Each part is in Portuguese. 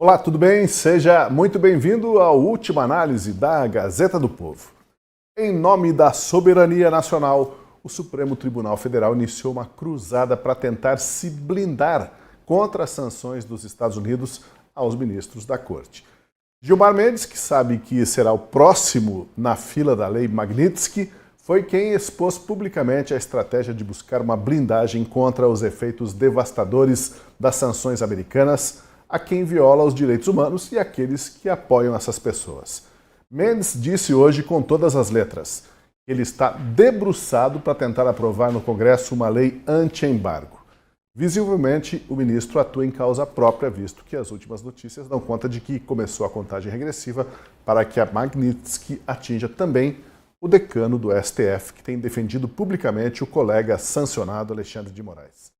Olá, tudo bem? Seja muito bem-vindo à última análise da Gazeta do Povo. Em nome da soberania nacional, o Supremo Tribunal Federal iniciou uma cruzada para tentar se blindar contra as sanções dos Estados Unidos aos ministros da Corte. Gilmar Mendes, que sabe que será o próximo na fila da Lei Magnitsky, foi quem expôs publicamente a estratégia de buscar uma blindagem contra os efeitos devastadores das sanções americanas a quem viola os direitos humanos e aqueles que apoiam essas pessoas. Mendes disse hoje com todas as letras que ele está debruçado para tentar aprovar no Congresso uma lei anti-embargo. Visivelmente, o ministro atua em causa própria, visto que as últimas notícias dão conta de que começou a contagem regressiva para que a Magnitsky atinja também o decano do STF, que tem defendido publicamente o colega sancionado Alexandre de Moraes.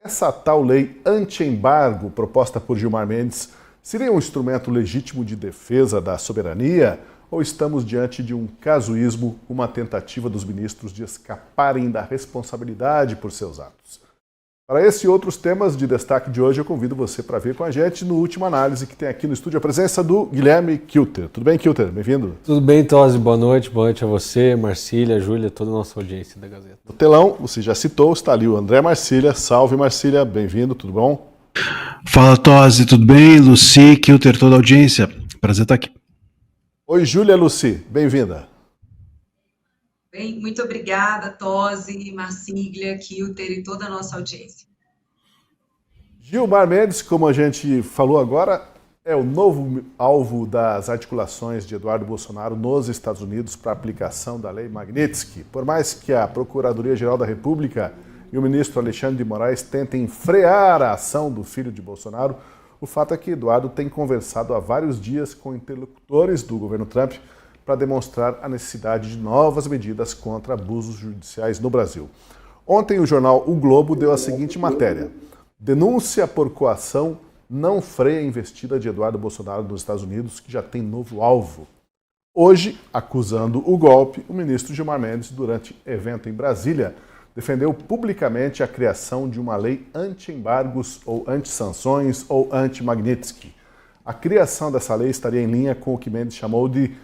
Essa tal lei anti-embargo proposta por Gilmar Mendes seria um instrumento legítimo de defesa da soberania ou estamos diante de um casuísmo, uma tentativa dos ministros de escaparem da responsabilidade por seus atos? Para esse e outros temas de destaque de hoje, eu convido você para vir com a gente no Última Análise, que tem aqui no estúdio a presença do Guilherme Kilter. Tudo bem, Kilter? Bem-vindo. Tudo bem, Tosi. Boa noite a você, Marcília, Júlia, toda a nossa audiência da Gazeta. No telão, você já citou, está ali o André Marcília. Salve, Marcília. Bem-vindo, tudo bom? Fala, Tosi. Tudo bem? Luci, Kilter, toda a audiência. Prazer estar aqui. Oi, Júlia Luci. Bem-vinda. Bem, muito obrigada, Tosi, Marcília, Kilter e toda a nossa audiência. Gilmar Mendes, como a gente falou agora, é o novo alvo das articulações de Eduardo Bolsonaro nos Estados Unidos para a aplicação da Lei Magnitsky. Por mais que a Procuradoria-Geral da República e o ministro Alexandre de Moraes tentem frear a ação do filho de Bolsonaro, o fato é que Eduardo tem conversado há vários dias com interlocutores do governo Trump para demonstrar a necessidade de novas medidas contra abusos judiciais no Brasil. Ontem o jornal O Globo deu a seguinte matéria: denúncia por coação não freia a investida de Eduardo Bolsonaro nos Estados Unidos, que já tem novo alvo. Hoje, acusando o golpe, o ministro Gilmar Mendes, durante evento em Brasília, defendeu publicamente a criação de uma lei anti-embargos ou anti-sanções ou anti-Magnitsky. A criação dessa lei estaria em linha com o que Mendes chamou de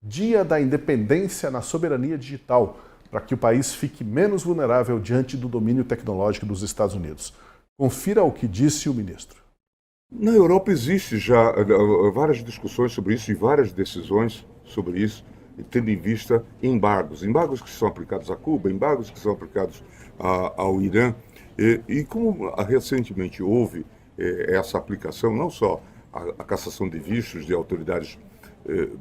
Dia da Independência na Soberania Digital, para que o país fique menos vulnerável diante do domínio tecnológico dos Estados Unidos. Confira o que disse o ministro. Na Europa existe já várias discussões sobre isso e várias decisões sobre isso, tendo em vista embargos. Embargos que são aplicados a Cuba, embargos que são aplicados ao Irã. E como recentemente houve essa aplicação, não só a cassação de vistos de autoridades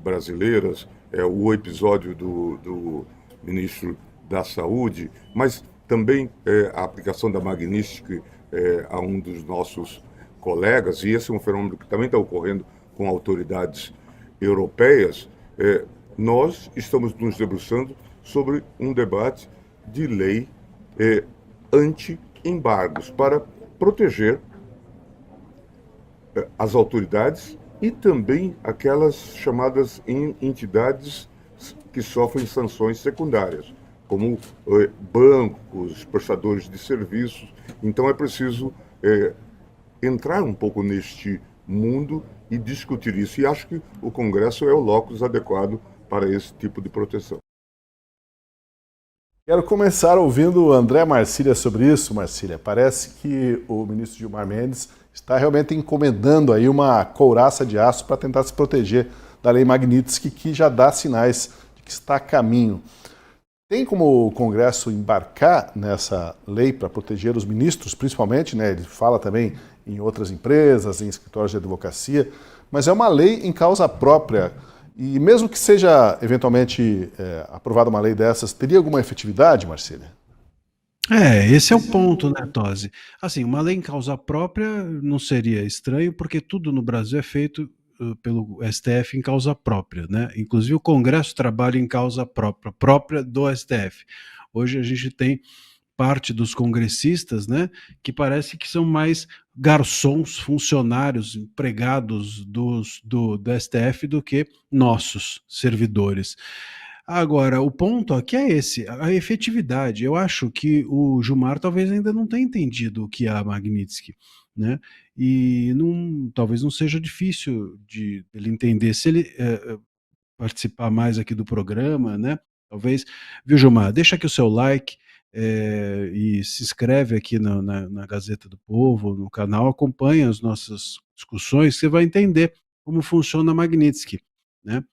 brasileiras, o episódio do ministro da Saúde, mas também a aplicação da Magnitsky a um dos nossos colegas, e esse é um fenômeno que também está ocorrendo com autoridades europeias, nós estamos nos debruçando sobre um debate de lei anti-embargos para proteger as autoridades e também aquelas chamadas entidades que sofrem sanções secundárias, como bancos, prestadores de serviços. Então é preciso entrar um pouco neste mundo e discutir isso. E acho que o Congresso é o locus adequado para esse tipo de proteção. Quero começar ouvindo o André Marcília sobre isso, Marcília. Parece que o ministro Gilmar Mendes está realmente encomendando aí uma couraça de aço para tentar se proteger da Lei Magnitsky, que já dá sinais de que está a caminho. Tem como o Congresso embarcar nessa lei para proteger os ministros, principalmente, né? Ele fala também em outras empresas, em escritórios de advocacia, mas é uma lei em causa própria. E mesmo que seja eventualmente aprovada uma lei dessas, teria alguma efetividade, Marcília? Esse é o ponto, né, Tosi? Assim, uma lei em causa própria não seria estranho, porque tudo no Brasil é feito pelo STF em causa própria, né? Inclusive o Congresso trabalha em causa própria do STF. Hoje a gente tem parte dos congressistas, né, que parece que são mais garçons, funcionários, empregados do STF do que nossos servidores. Agora, o ponto aqui é esse, a efetividade. Eu acho que o Gilmar talvez ainda não tenha entendido o que é a Magnitsky. né? E talvez não seja difícil de ele entender se ele participar mais aqui do programa, né? Talvez, viu, Gilmar? Deixa aqui o seu like e se inscreve aqui na Gazeta do Povo, no canal, acompanha as nossas discussões, você vai entender como funciona a Magnitsky, né?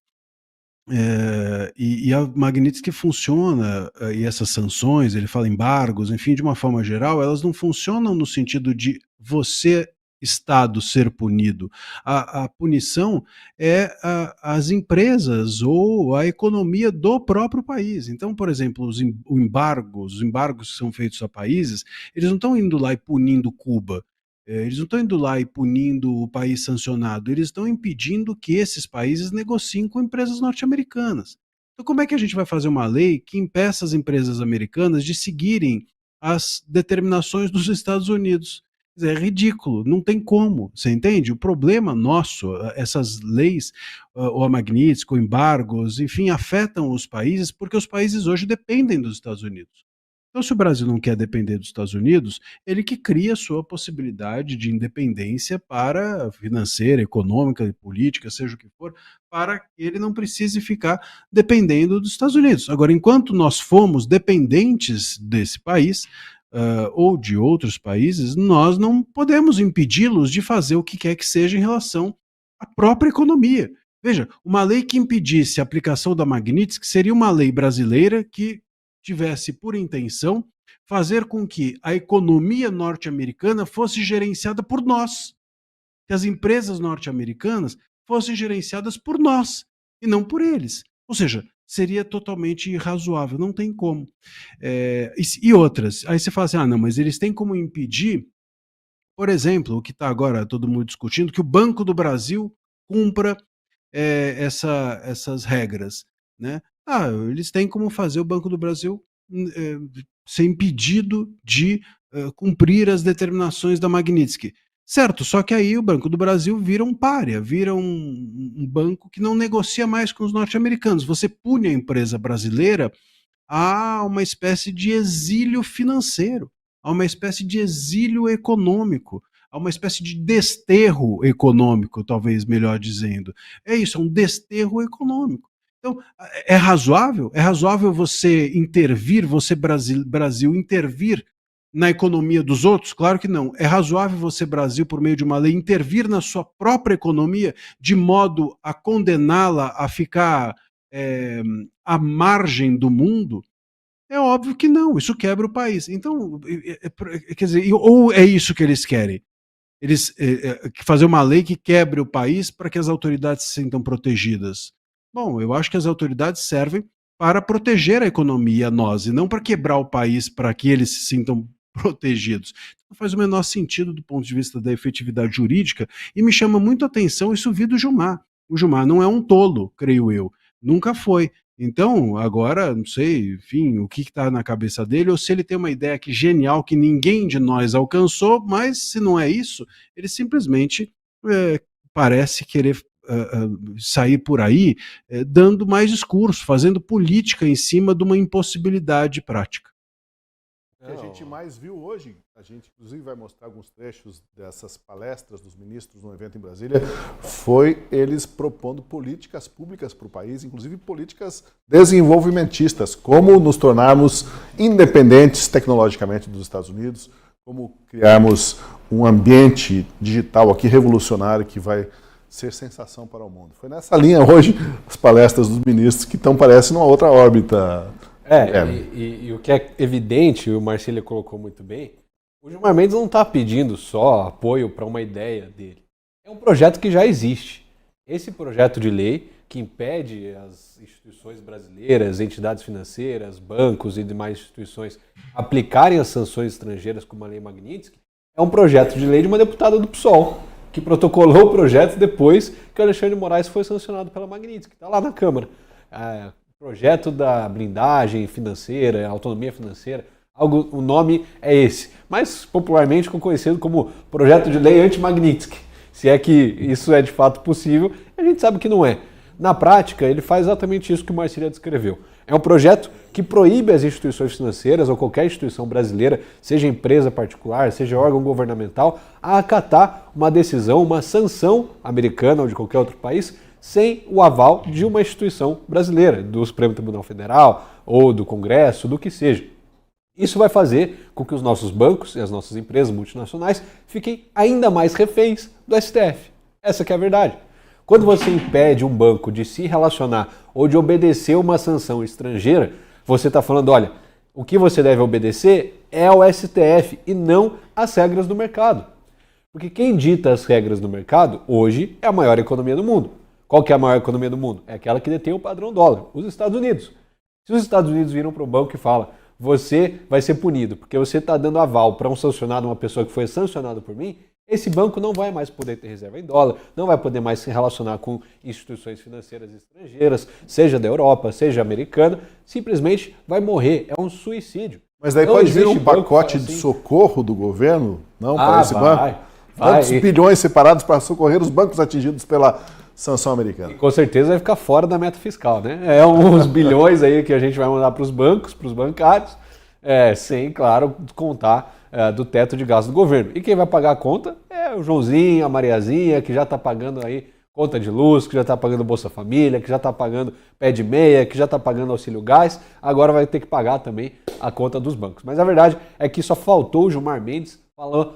E a Magnitsky funciona, e essas sanções, ele fala embargos, enfim, de uma forma geral, elas não funcionam no sentido de você, Estado, ser punido. A punição é as empresas ou a economia do próprio país. Então, por exemplo, os embargos que são feitos a países, eles não estão indo lá e punindo Cuba. Eles não estão indo lá e punindo o país sancionado, eles estão impedindo que esses países negociem com empresas norte-americanas. Então, como é que a gente vai fazer uma lei que impeça as empresas americanas de seguirem as determinações dos Estados Unidos? É ridículo, não tem como, você entende? O problema nosso, essas leis, ou a Magnitsky, ou embargos, enfim, afetam os países porque os países hoje dependem dos Estados Unidos. Então, se o Brasil não quer depender dos Estados Unidos, ele que cria a sua possibilidade de independência para financeira, econômica, política, seja o que for, para que ele não precise ficar dependendo dos Estados Unidos. Agora, enquanto nós fomos dependentes desse país, ou de outros países, nós não podemos impedi-los de fazer o que quer que seja em relação à própria economia. Veja, uma lei que impedisse a aplicação da Magnitsky seria uma lei brasileira que tivesse por intenção fazer com que a economia norte-americana fosse gerenciada por nós, que as empresas norte-americanas fossem gerenciadas por nós e não por eles. Ou seja, seria totalmente irrazoável, não tem como. E outras, aí você fala assim, não, mas eles têm como impedir, por exemplo, o que está agora todo mundo discutindo, que o Banco do Brasil cumpra essas regras, né? Eles têm como fazer o Banco do Brasil ser impedido de cumprir as determinações da Magnitsky. Certo, só que aí o Banco do Brasil vira um pária, vira um banco que não negocia mais com os norte-americanos. Você pune a empresa brasileira a uma espécie de exílio financeiro, a uma espécie de exílio econômico, a uma espécie de desterro econômico, talvez melhor dizendo. É isso, é um desterro econômico. Então, é razoável? É razoável você intervir, você, Brasil, intervir na economia dos outros? Claro que não. É razoável você, Brasil, por meio de uma lei, intervir na sua própria economia de modo a condená-la a ficar à margem do mundo? É óbvio que não, isso quebra o país. Então, quer dizer, ou é isso que eles querem? Eles fazer uma lei que quebre o país para que as autoridades se sintam protegidas. Bom, eu acho que as autoridades servem para proteger a economia, nós, e não para quebrar o país para que eles se sintam protegidos. Não faz o menor sentido do ponto de vista da efetividade jurídica e me chama muito a atenção isso vir do Gilmar. O Gilmar não é um tolo, creio eu. Nunca foi. Então, agora, não sei, enfim, o que está na cabeça dele, ou se ele tem uma ideia que genial que ninguém de nós alcançou, mas se não é isso, ele simplesmente parece querer sair por aí dando mais discurso, fazendo política em cima de uma impossibilidade prática. O que a gente mais viu hoje, a gente inclusive vai mostrar alguns trechos dessas palestras dos ministros no evento em Brasília, foi eles propondo políticas públicas para o país, inclusive políticas desenvolvimentistas, como nos tornarmos independentes tecnologicamente dos Estados Unidos, como criarmos um ambiente digital aqui revolucionário que vai ser sensação para o mundo. Foi nessa linha hoje as palestras dos ministros que estão, parece, numa outra órbita. E o que é evidente, o Marcília colocou muito bem, o Gilmar Mendes não está pedindo só apoio para uma ideia dele. É um projeto que já existe. Esse projeto de lei que impede as instituições brasileiras, entidades financeiras, bancos e demais instituições aplicarem as sanções estrangeiras como a Lei Magnitsky, é um projeto de lei de uma deputada do PSOL, que protocolou o projeto depois que o Alexandre de Moraes foi sancionado pela Magnitsky. Está lá na Câmara. Projeto da blindagem financeira, autonomia financeira, o nome é esse, mas popularmente conhecido como projeto de lei anti-Magnitsky. Se é que isso é de fato possível, a gente sabe que não é. Na prática, ele faz exatamente isso que o Marcília descreveu. É um projeto que proíbe as instituições financeiras ou qualquer instituição brasileira, seja empresa particular, seja órgão governamental, a acatar uma decisão, uma sanção americana ou de qualquer outro país, sem o aval de uma instituição brasileira, do Supremo Tribunal Federal ou do Congresso, do que seja. Isso vai fazer com que os nossos bancos e as nossas empresas multinacionais fiquem ainda mais reféns do STF. Essa que é a verdade. Quando você impede um banco de se relacionar ou de obedecer uma sanção estrangeira, você está falando, olha, o que você deve obedecer é ao STF e não às regras do mercado. Porque quem dita as regras do mercado, hoje, é a maior economia do mundo. Qual que é a maior economia do mundo? É aquela que detém o padrão dólar, os Estados Unidos. Se os Estados Unidos viram para o banco e falam, você vai ser punido porque você está dando aval para um sancionado, uma pessoa que foi sancionada por mim, esse banco não vai mais poder ter reserva em dólar, não vai poder mais se relacionar com instituições financeiras estrangeiras, seja da Europa, seja americana, simplesmente vai morrer, é um suicídio. Mas daí Não pode vir um existe banco que pacote fala de assim, socorro do governo, não, para esse banco? vai. Quantos bilhões separados para socorrer os bancos atingidos pela sanção americana? E com certeza vai ficar fora da meta fiscal, né? É uns bilhões aí que a gente vai mandar para os bancos, para os bancários, sem, claro, contar do teto de gastos do governo. E quem vai pagar a conta é o Joãozinho, a Mariazinha, que já está pagando aí conta de luz, que já está pagando Bolsa Família, que já está pagando pé de meia, que já está pagando auxílio gás, agora vai ter que pagar também a conta dos bancos. Mas a verdade é que só faltou o Gilmar Mendes falando,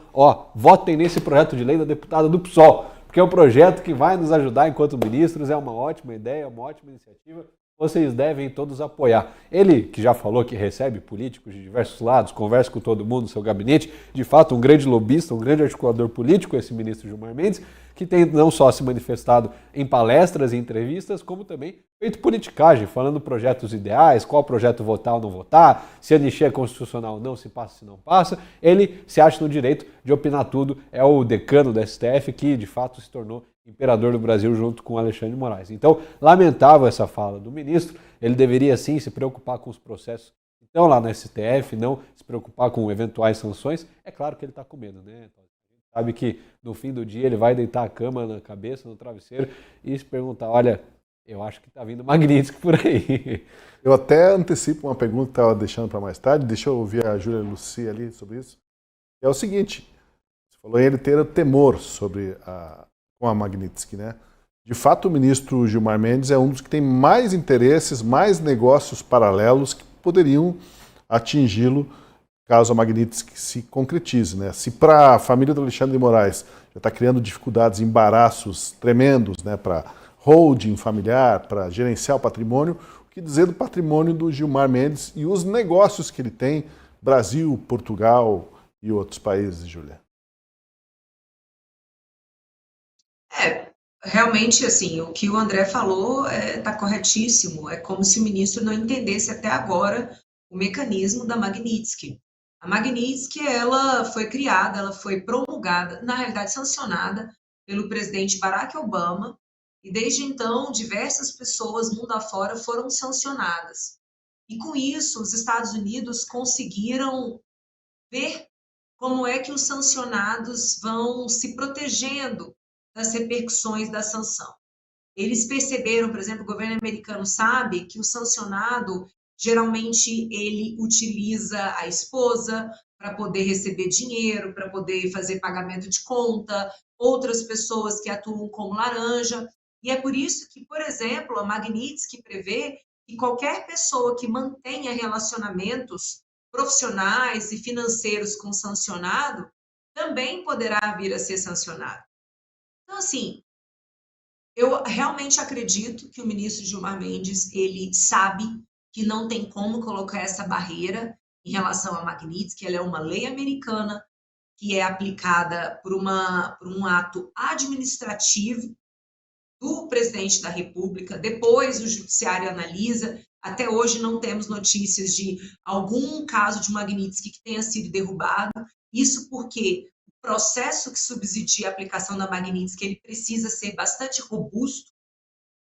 votem nesse projeto de lei da deputada do PSOL, porque é um projeto que vai nos ajudar enquanto ministros, é uma ótima ideia, uma ótima iniciativa, vocês devem todos apoiar. Ele, que já falou que recebe políticos de diversos lados, conversa com todo mundo no seu gabinete, de fato um grande lobista, um grande articulador político, esse ministro Gilmar Mendes, que tem não só se manifestado em palestras e entrevistas, como também feito politicagem, falando projetos ideais, qual projeto votar ou não votar, se a anistia é constitucional ou não, se passa ou se não passa. Ele se acha no direito de opinar tudo, é o decano da STF que de fato se tornou imperador do Brasil junto com Alexandre de Moraes. Então, lamentável essa fala do ministro, ele deveria sim se preocupar com os processos que estão lá no STF, não se preocupar com eventuais sanções. É claro que ele está com medo, né? Sabe que no fim do dia ele vai deitar a cama na cabeça, no travesseiro e se perguntar, olha, eu acho que está vindo Magnitsky por aí. Eu até antecipo uma pergunta que estava deixando para mais tarde, deixa eu ouvir a Júlia Lucia ali sobre isso. É o seguinte, você falou em ele ter temor com a Magnitsky, né? De fato, o ministro Gilmar Mendes é um dos que tem mais interesses, mais negócios paralelos que poderiam atingi-lo caso a Magnitsky se concretize, né? Se para a família do Alexandre de Moraes já está criando dificuldades, embaraços tremendos, né, para holding familiar, para gerenciar o patrimônio, o que dizer do patrimônio do Gilmar Mendes e os negócios que ele tem, Brasil, Portugal e outros países, Júlia? Realmente, assim, o que o André falou está corretíssimo. É como se o ministro não entendesse até agora o mecanismo da Magnitsky. A Magnitsky, ela foi criada, ela foi promulgada, na realidade sancionada pelo presidente Barack Obama, e desde então diversas pessoas mundo afora foram sancionadas. E com isso, os Estados Unidos conseguiram ver como é que os sancionados vão se protegendo das repercussões da sanção. Eles perceberam, por exemplo, o governo americano sabe que o sancionado, geralmente, ele utiliza a esposa para poder receber dinheiro, para poder fazer pagamento de conta, outras pessoas que atuam como laranja. E é por isso que, por exemplo, a Magnitsky prevê que qualquer pessoa que mantenha relacionamentos profissionais e financeiros com o sancionado também poderá vir a ser sancionado. Então, assim, eu realmente acredito que o ministro Gilmar Mendes, ele sabe que não tem como colocar essa barreira em relação à Magnitsky, ela é uma lei americana que é aplicada por um ato administrativo do presidente da República, depois o judiciário analisa, até hoje não temos notícias de algum caso de Magnitsky que tenha sido derrubado, isso porque o processo que subsidia a aplicação da Magnitsky, ele precisa ser bastante robusto,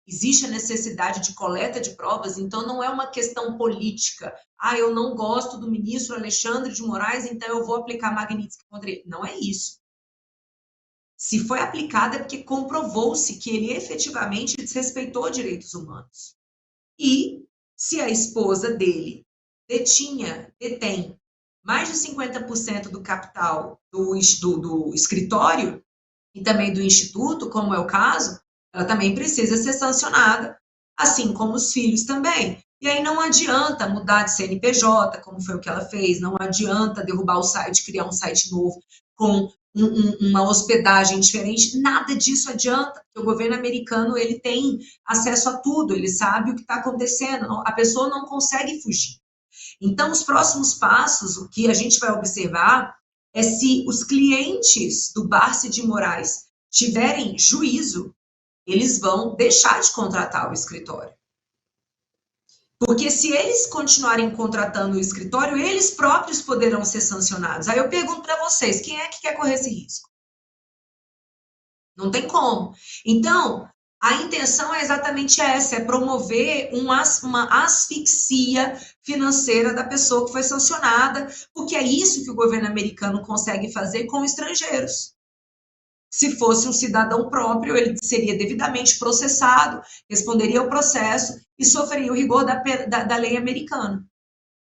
existe a necessidade de coleta de provas, então não é uma questão política, eu não gosto do ministro Alexandre de Moraes, então eu vou aplicar Magnitsky contra ele, não é isso. Se foi aplicado é porque comprovou-se que ele efetivamente desrespeitou direitos humanos. E se a esposa dele detém mais de 50% do capital do escritório e também do instituto, como é o caso, ela também precisa ser sancionada, assim como os filhos também. E aí não adianta mudar de CNPJ, como foi o que ela fez, não adianta derrubar o site, criar um site novo com uma hospedagem diferente, nada disso adianta, porque o governo americano ele tem acesso a tudo, ele sabe o que está acontecendo, a pessoa não consegue fugir. Então, os próximos passos, o que a gente vai observar é se os clientes do Barsi de Moraes tiverem juízo, eles vão deixar de contratar o escritório. Porque se eles continuarem contratando o escritório, eles próprios poderão ser sancionados. Aí eu pergunto para vocês, quem é que quer correr esse risco? Não tem como. Então, a intenção é exatamente essa, é promover uma asfixia financeira da pessoa que foi sancionada, porque é isso que o governo americano consegue fazer com estrangeiros. Se fosse um cidadão próprio, ele seria devidamente processado, responderia ao processo e sofreria o rigor da lei americana.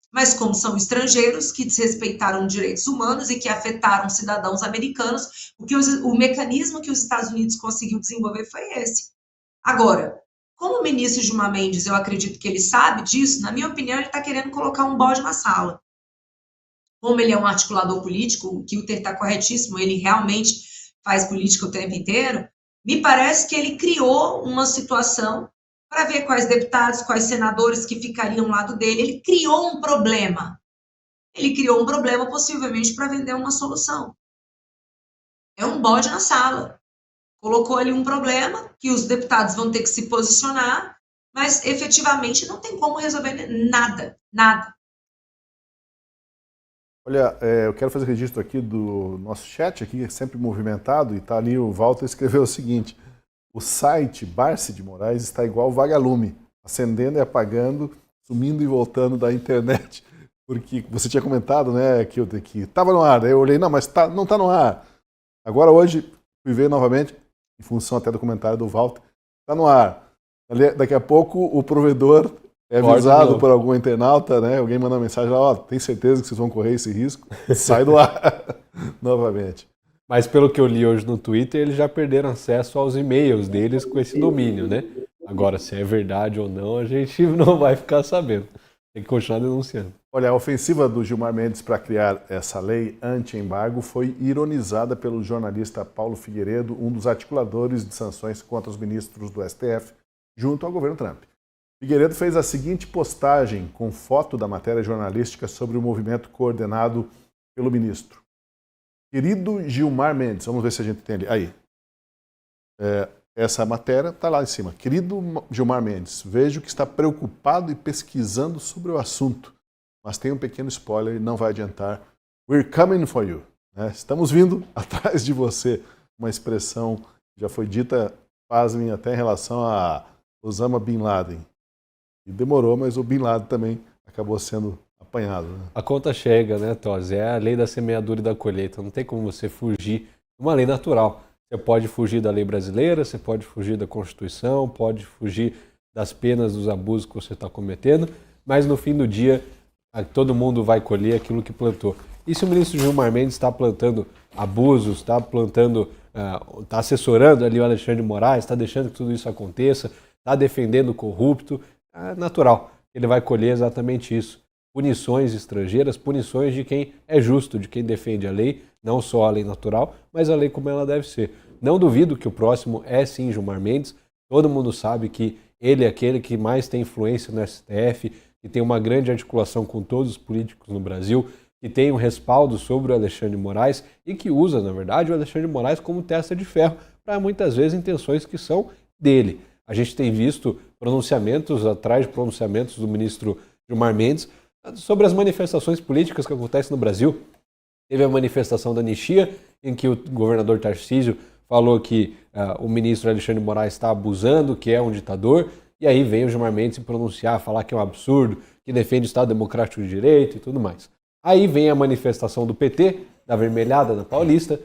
Mas como são estrangeiros que desrespeitaram direitos humanos e que afetaram cidadãos americanos, o mecanismo que os Estados Unidos conseguiu desenvolver foi esse. Agora, como o ministro Gilmar Mendes, eu acredito que ele sabe disso, na minha opinião, ele está querendo colocar um bode na sala. Como ele é um articulador político, o Kilter está corretíssimo, ele realmente faz política o tempo inteiro, me parece que ele criou uma situação para ver quais deputados, quais senadores que ficariam ao lado dele. Ele criou um problema. Ele criou um problema, possivelmente, para vender uma solução. É um bode na sala. Colocou ali um problema que os deputados vão ter que se posicionar, mas, efetivamente, não tem como resolver nada. Nada. Olha, eu quero fazer registro aqui do nosso chat, aqui, sempre movimentado, e está ali o Walter escreveu o seguinte: o site Barsi de Moraes está igual vagalume, acendendo e apagando, sumindo e voltando da internet. Porque você tinha comentado, né, que estava no ar, daí eu olhei, não, mas não está no ar. Agora hoje, fui ver novamente, em função até do comentário do Walter, está no ar. Daqui a pouco o provedor é avisado por algum internauta, né? Alguém manda uma mensagem lá, ó, tem certeza que vocês vão correr esse risco? Sai do ar novamente. Mas pelo que eu li hoje no Twitter, eles já perderam acesso aos e-mails deles com esse domínio, né? Agora, se é verdade ou não, a gente não vai ficar sabendo. Tem que continuar denunciando. Olha, a ofensiva do Gilmar Mendes para criar essa lei anti-embargo foi ironizada pelo jornalista Paulo Figueiredo, um dos articuladores de sanções contra os ministros do STF, junto ao governo Trump. Figueiredo fez a seguinte postagem com foto da matéria jornalística sobre o movimento coordenado pelo ministro. Querido Gilmar Mendes, vamos ver se a gente tem ali. Aí. Essa matéria está lá em cima. Querido Gilmar Mendes, vejo que está preocupado e pesquisando sobre o assunto, mas tem um pequeno spoiler e não vai adiantar. We're coming for you. Né? Estamos vindo atrás de você. Uma expressão que já foi dita, pasmem, até em relação a Osama Bin Laden. E demorou, mas o Bin Laden também acabou sendo apanhado. Né? A conta chega, né, Tosi? É a lei da semeadura e da colheita. Não tem como você fugir de uma lei natural. Você pode fugir da lei brasileira, você pode fugir da Constituição, pode fugir das penas dos abusos que você está cometendo, mas no fim do dia todo mundo vai colher aquilo que plantou. E se o ministro Gilmar Mendes está plantando abusos, está está assessorando ali o Alexandre de Moraes, está deixando que tudo isso aconteça, está defendendo o corrupto, é natural. Ele vai colher exatamente isso. Punições estrangeiras, punições de quem é justo, de quem defende a lei, não só a lei natural, mas a lei como ela deve ser. Não duvido que o próximo é sim Gilmar Mendes. Todo mundo sabe que ele é aquele que mais tem influência no STF, que tem uma grande articulação com todos os políticos no Brasil, que tem um respaldo sobre o Alexandre de Moraes e que usa, na verdade, o Alexandre de Moraes como testa de ferro para muitas vezes intenções que são dele. A gente tem visto pronunciamentos atrás de pronunciamentos do ministro Gilmar Mendes sobre as manifestações políticas que acontecem no Brasil. Teve a manifestação da anistia, em que o governador Tarcísio falou que o ministro Alexandre de Moraes está abusando, que é um ditador, e aí vem o Gilmar Mendes se pronunciar, falar que é um absurdo, que defende o Estado Democrático de Direito e tudo mais. Aí vem a manifestação do PT, da Vermelhada na Paulista,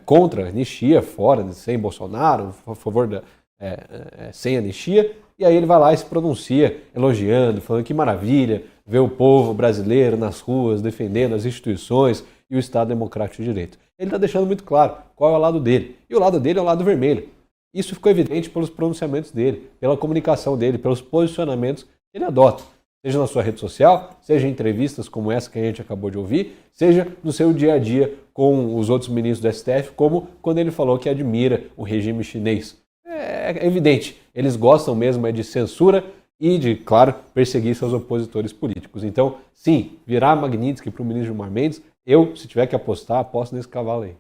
contra a anistia, fora, sem Bolsonaro, a favor sem anistia, e aí ele vai lá e se pronuncia elogiando, falando que maravilha ver o povo brasileiro nas ruas defendendo as instituições e o Estado Democrático de Direito. Ele está deixando muito claro qual é o lado dele. E o lado dele é o lado vermelho. Isso ficou evidente pelos pronunciamentos dele, pela comunicação dele, pelos posicionamentos que ele adota. Seja na sua rede social, seja em entrevistas como essa que a gente acabou de ouvir, seja no seu dia a dia com os outros ministros do STF, como quando ele falou que admira o regime chinês. É evidente, eles gostam mesmo de censura e de, claro, perseguir seus opositores políticos. Então, sim, virar Magnitsky para o ministro Gilmar Mendes, eu, se tiver que apostar, aposto nesse cavalo aí.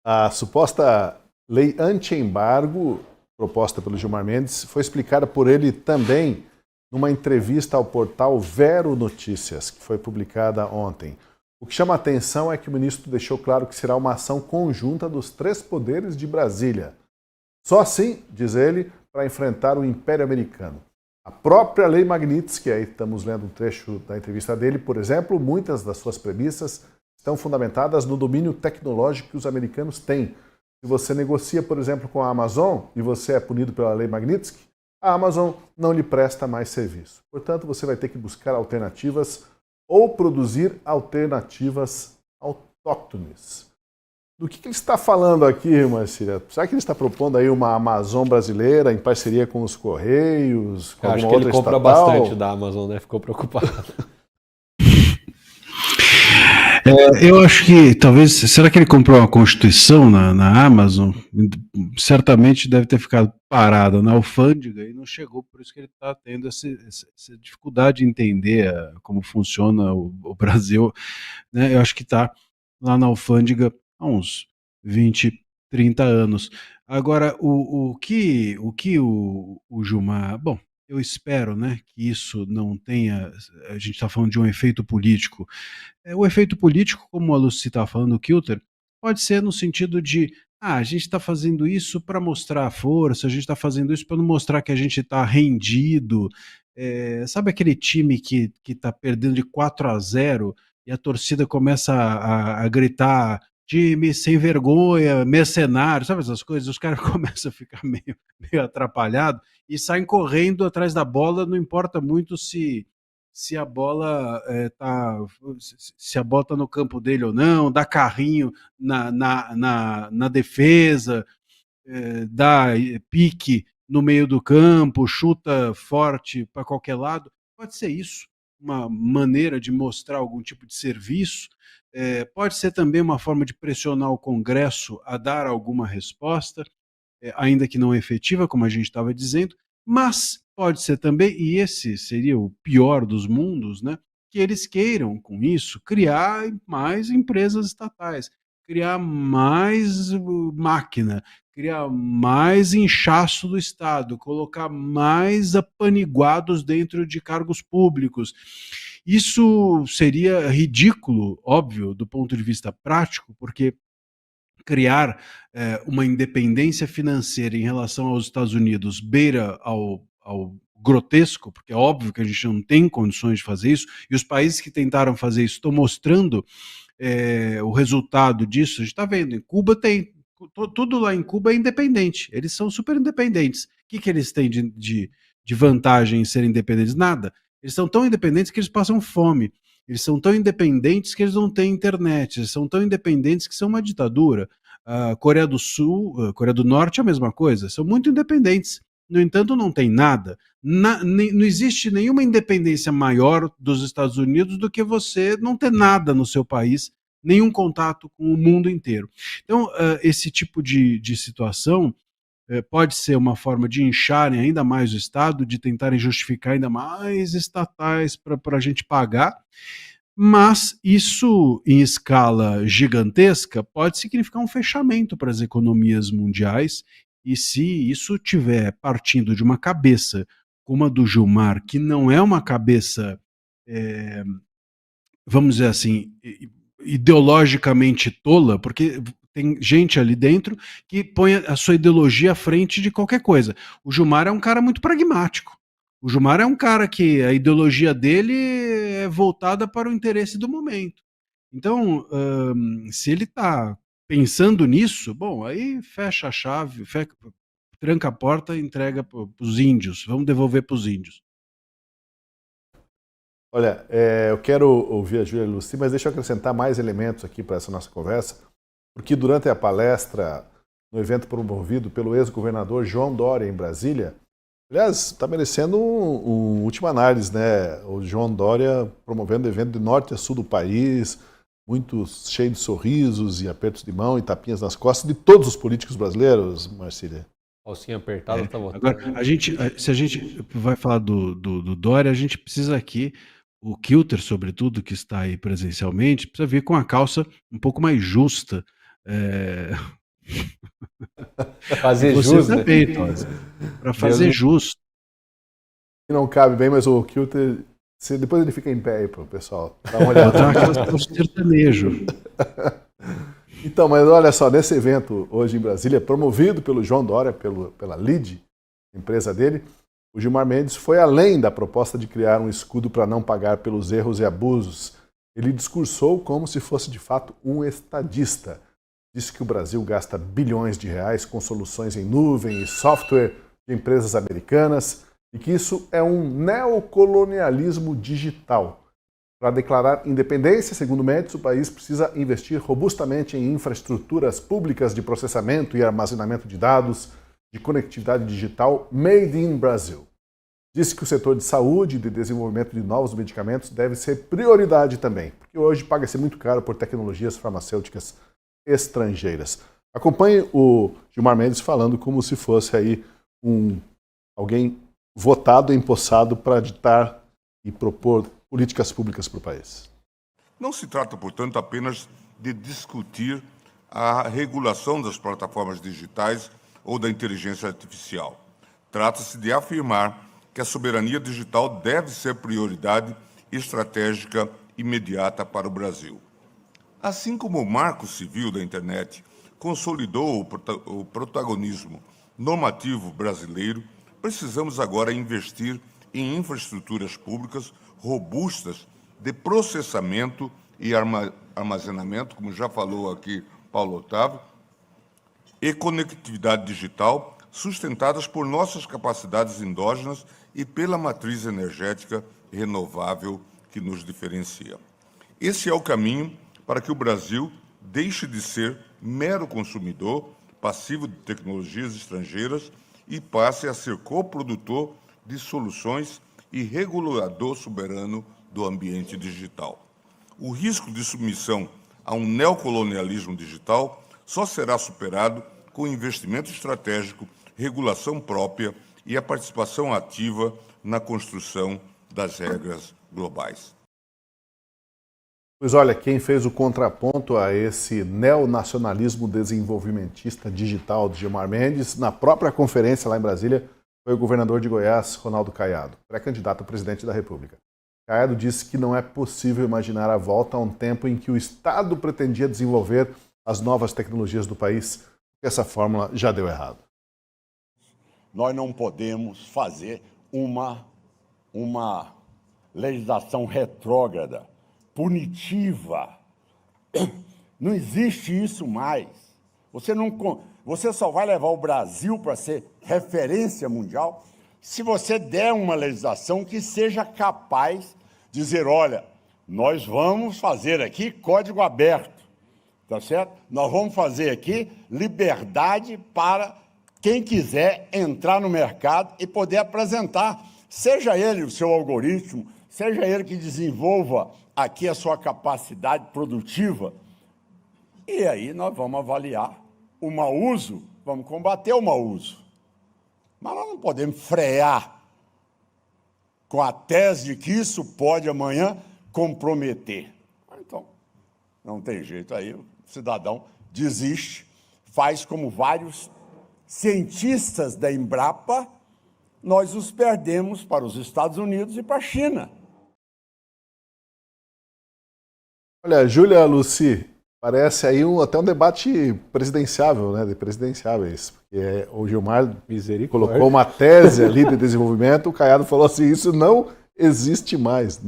A suposta lei anti-embargo, proposta pelo Gilmar Mendes, foi explicada por ele também numa entrevista ao portal Vero Notícias, que foi publicada ontem. O que chama a atenção é que o ministro deixou claro que será uma ação conjunta dos 3 poderes de Brasília. Só assim, diz ele, para enfrentar o Império Americano. A própria Lei Magnitsky, aí estamos lendo um trecho da entrevista dele, por exemplo, muitas das suas premissas estão fundamentadas no domínio tecnológico que os americanos têm. Se você negocia, por exemplo, com a Amazon e você é punido pela Lei Magnitsky, a Amazon não lhe presta mais serviço. Portanto, você vai ter que buscar alternativas ou produzir alternativas autóctones. Do que ele está falando aqui, Marcília? Será que ele está propondo aí uma Amazon brasileira em parceria com os Correios, com acho alguma que ele outra compra estatal? bastante da Amazon, né? Ficou preocupado. Eu acho que talvez. Será que ele comprou uma Constituição na Amazon? Certamente deve ter ficado parada na alfândega e não chegou, por isso que ele está tendo essa dificuldade de entender como funciona o Brasil. Né? Eu acho que está lá na alfândega há uns 20, 30 anos. Agora, o que o Gilmar. Bom, eu espero, né, que isso não tenha. A gente está falando de um efeito político. O efeito político, como a Lucy está falando, o Kilter, pode ser no sentido de a gente está fazendo isso para mostrar força, a gente está fazendo isso para não mostrar que a gente está rendido. Sabe aquele time que está perdendo de 4-0 e a torcida começa a gritar time sem vergonha, mercenário, sabe essas coisas? Os caras começam a ficar meio atrapalhados e saem correndo atrás da bola, não importa muito se a bola se a bola tá no campo dele ou não, dá carrinho na defesa, dá pique no meio do campo, chuta forte para qualquer lado. Pode ser isso, uma maneira de mostrar algum tipo de serviço. Pode ser também uma forma de pressionar o Congresso a dar alguma resposta, ainda que não efetiva, como a gente estava dizendo, mas pode ser também, e esse seria o pior dos mundos, né, que eles queiram, com isso, criar mais empresas estatais, criar mais máquina, criar mais inchaço do Estado, colocar mais apaniguados dentro de cargos públicos. Isso seria ridículo, óbvio, do ponto de vista prático, porque criar uma independência financeira em relação aos Estados Unidos beira ao grotesco, porque é óbvio que a gente não tem condições de fazer isso, e os países que tentaram fazer isso estão mostrando o resultado disso. A gente está vendo, em Cuba tem, tudo lá em Cuba é independente, eles são super independentes. O que eles têm de vantagem em serem independentes? Nada. Eles são tão independentes que eles passam fome. Eles são tão independentes que eles não têm internet, eles são tão independentes que são uma ditadura. A Coreia do Sul, a Coreia do Norte é a mesma coisa, são muito independentes. No entanto, não tem nada. Não existe nenhuma independência maior dos Estados Unidos do que você não ter nada no seu país, nenhum contato com o mundo inteiro. Então, esse tipo de situação pode ser uma forma de incharem ainda mais o Estado, de tentarem justificar ainda mais estatais para a gente pagar, mas isso, em escala gigantesca, pode significar um fechamento para as economias mundiais, e se isso estiver partindo de uma cabeça como a do Gilmar, que não é uma cabeça, vamos dizer assim, ideologicamente tola, porque tem gente ali dentro que põe a sua ideologia à frente de qualquer coisa. O Gilmar é um cara muito pragmático. O Gilmar é um cara que a ideologia dele é voltada para o interesse do momento. Então, se ele está pensando nisso, bom, aí fecha a chave, tranca a porta e entrega para os índios. Vamos devolver para os índios. Olha, eu quero ouvir a Júlia Luci, mas deixa eu acrescentar mais elementos aqui para essa nossa conversa, porque durante a palestra, no evento promovido pelo ex-governador João Dória em Brasília, aliás, está merecendo um última análise, né? O João Dória promovendo evento de norte a sul do país, muito cheio de sorrisos e apertos de mão e tapinhas nas costas de todos os políticos brasileiros, Marcília. Calcinha apertada, tá voltando. Agora, se a gente vai falar do Dória, a gente precisa aqui, o Kilter, sobretudo, que está aí presencialmente, precisa vir com a calça um pouco mais justa. Fazer Você jus, né? também, Tosi, para fazer justo. Não cabe bem, mas o Kilter, depois ele fica em pé aí pro pessoal. Dá uma olhada. Botar uma calça sertanejo. Então, mas olha só, nesse evento hoje em Brasília, promovido pelo João Dória, pela LID, empresa dele, o Gilmar Mendes foi além da proposta de criar um escudo para não pagar pelos erros e abusos. Ele discursou como se fosse de fato um estadista. Disse que o Brasil gasta bilhões de reais com soluções em nuvem e software de empresas americanas e que isso é um neocolonialismo digital. Para declarar independência, segundo Mendes, o país precisa investir robustamente em infraestruturas públicas de processamento e armazenamento de dados, de conectividade digital made in Brasil. Disse que o setor de saúde e de desenvolvimento de novos medicamentos deve ser prioridade também, porque hoje paga-se muito caro por tecnologias farmacêuticas estrangeiras. Acompanhe o Gilmar Mendes falando como se fosse aí alguém votado, empossado para ditar e propor políticas públicas para o país. Não se trata, portanto, apenas de discutir a regulação das plataformas digitais ou da inteligência artificial. Trata-se de afirmar que a soberania digital deve ser prioridade estratégica imediata para o Brasil. Assim como o Marco Civil da Internet consolidou o protagonismo normativo brasileiro, precisamos agora investir em infraestruturas públicas robustas de processamento e armazenamento, como já falou aqui Paulo Otávio, e conectividade digital sustentadas por nossas capacidades endógenas e pela matriz energética renovável que nos diferencia. Esse é o caminho para que o Brasil deixe de ser mero consumidor passivo de tecnologias estrangeiras e passe a ser coprodutor de soluções e regulador soberano do ambiente digital. O risco de submissão a um neocolonialismo digital só será superado com investimento estratégico, regulação própria e a participação ativa na construção das regras globais. Pois olha, quem fez o contraponto a esse neonacionalismo desenvolvimentista digital de Gilmar Mendes, na própria conferência lá em Brasília, foi o governador de Goiás, Ronaldo Caiado, pré-candidato a presidente da República. Caiado disse que não é possível imaginar a volta a um tempo em que o Estado pretendia desenvolver as novas tecnologias do país, porque essa fórmula já deu errado. Nós não podemos fazer uma legislação retrógrada, punitiva. Não existe isso mais. Você só vai levar o Brasil para ser referência mundial se você der uma legislação que seja capaz de dizer, olha, nós vamos fazer aqui código aberto, tá certo? Nós vamos fazer aqui liberdade para quem quiser entrar no mercado e poder apresentar, seja ele o seu algoritmo, seja ele que desenvolva aqui a sua capacidade produtiva, e aí nós vamos avaliar o mau uso, vamos combater o mau uso. Mas nós não podemos frear com a tese de que isso pode amanhã comprometer. Então, não tem jeito, aí o cidadão desiste, faz como vários cientistas da Embrapa, nós os perdemos para os Estados Unidos e para a China. Olha, Júlia Luci, parece aí até um debate presidenciável, né, de presidenciáveis, porque o Gilmar colocou uma tese ali de desenvolvimento, o Caiado falou assim, isso não existe mais,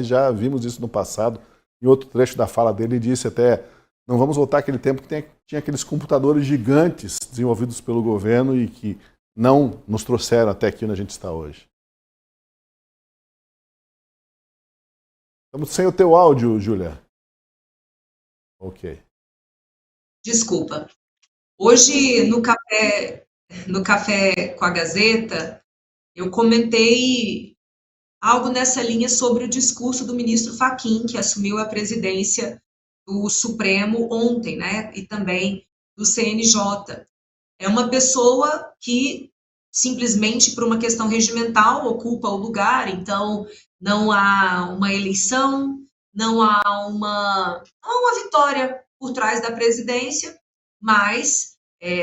já vimos isso no passado. Em outro trecho da fala dele, disse até, não vamos voltar àquele tempo que tinha aqueles computadores gigantes desenvolvidos pelo governo e que não nos trouxeram até aqui onde a gente está hoje. Estamos sem o teu áudio, Júlia. Ok. Desculpa. Hoje, no café com a Gazeta, eu comentei algo nessa linha sobre o discurso do ministro Fachin, que assumiu a presidência do Supremo ontem, né? E também do CNJ. É uma pessoa que, simplesmente por uma questão regimental, ocupa o lugar, então não há uma eleição, não há uma vitória por trás da presidência, mas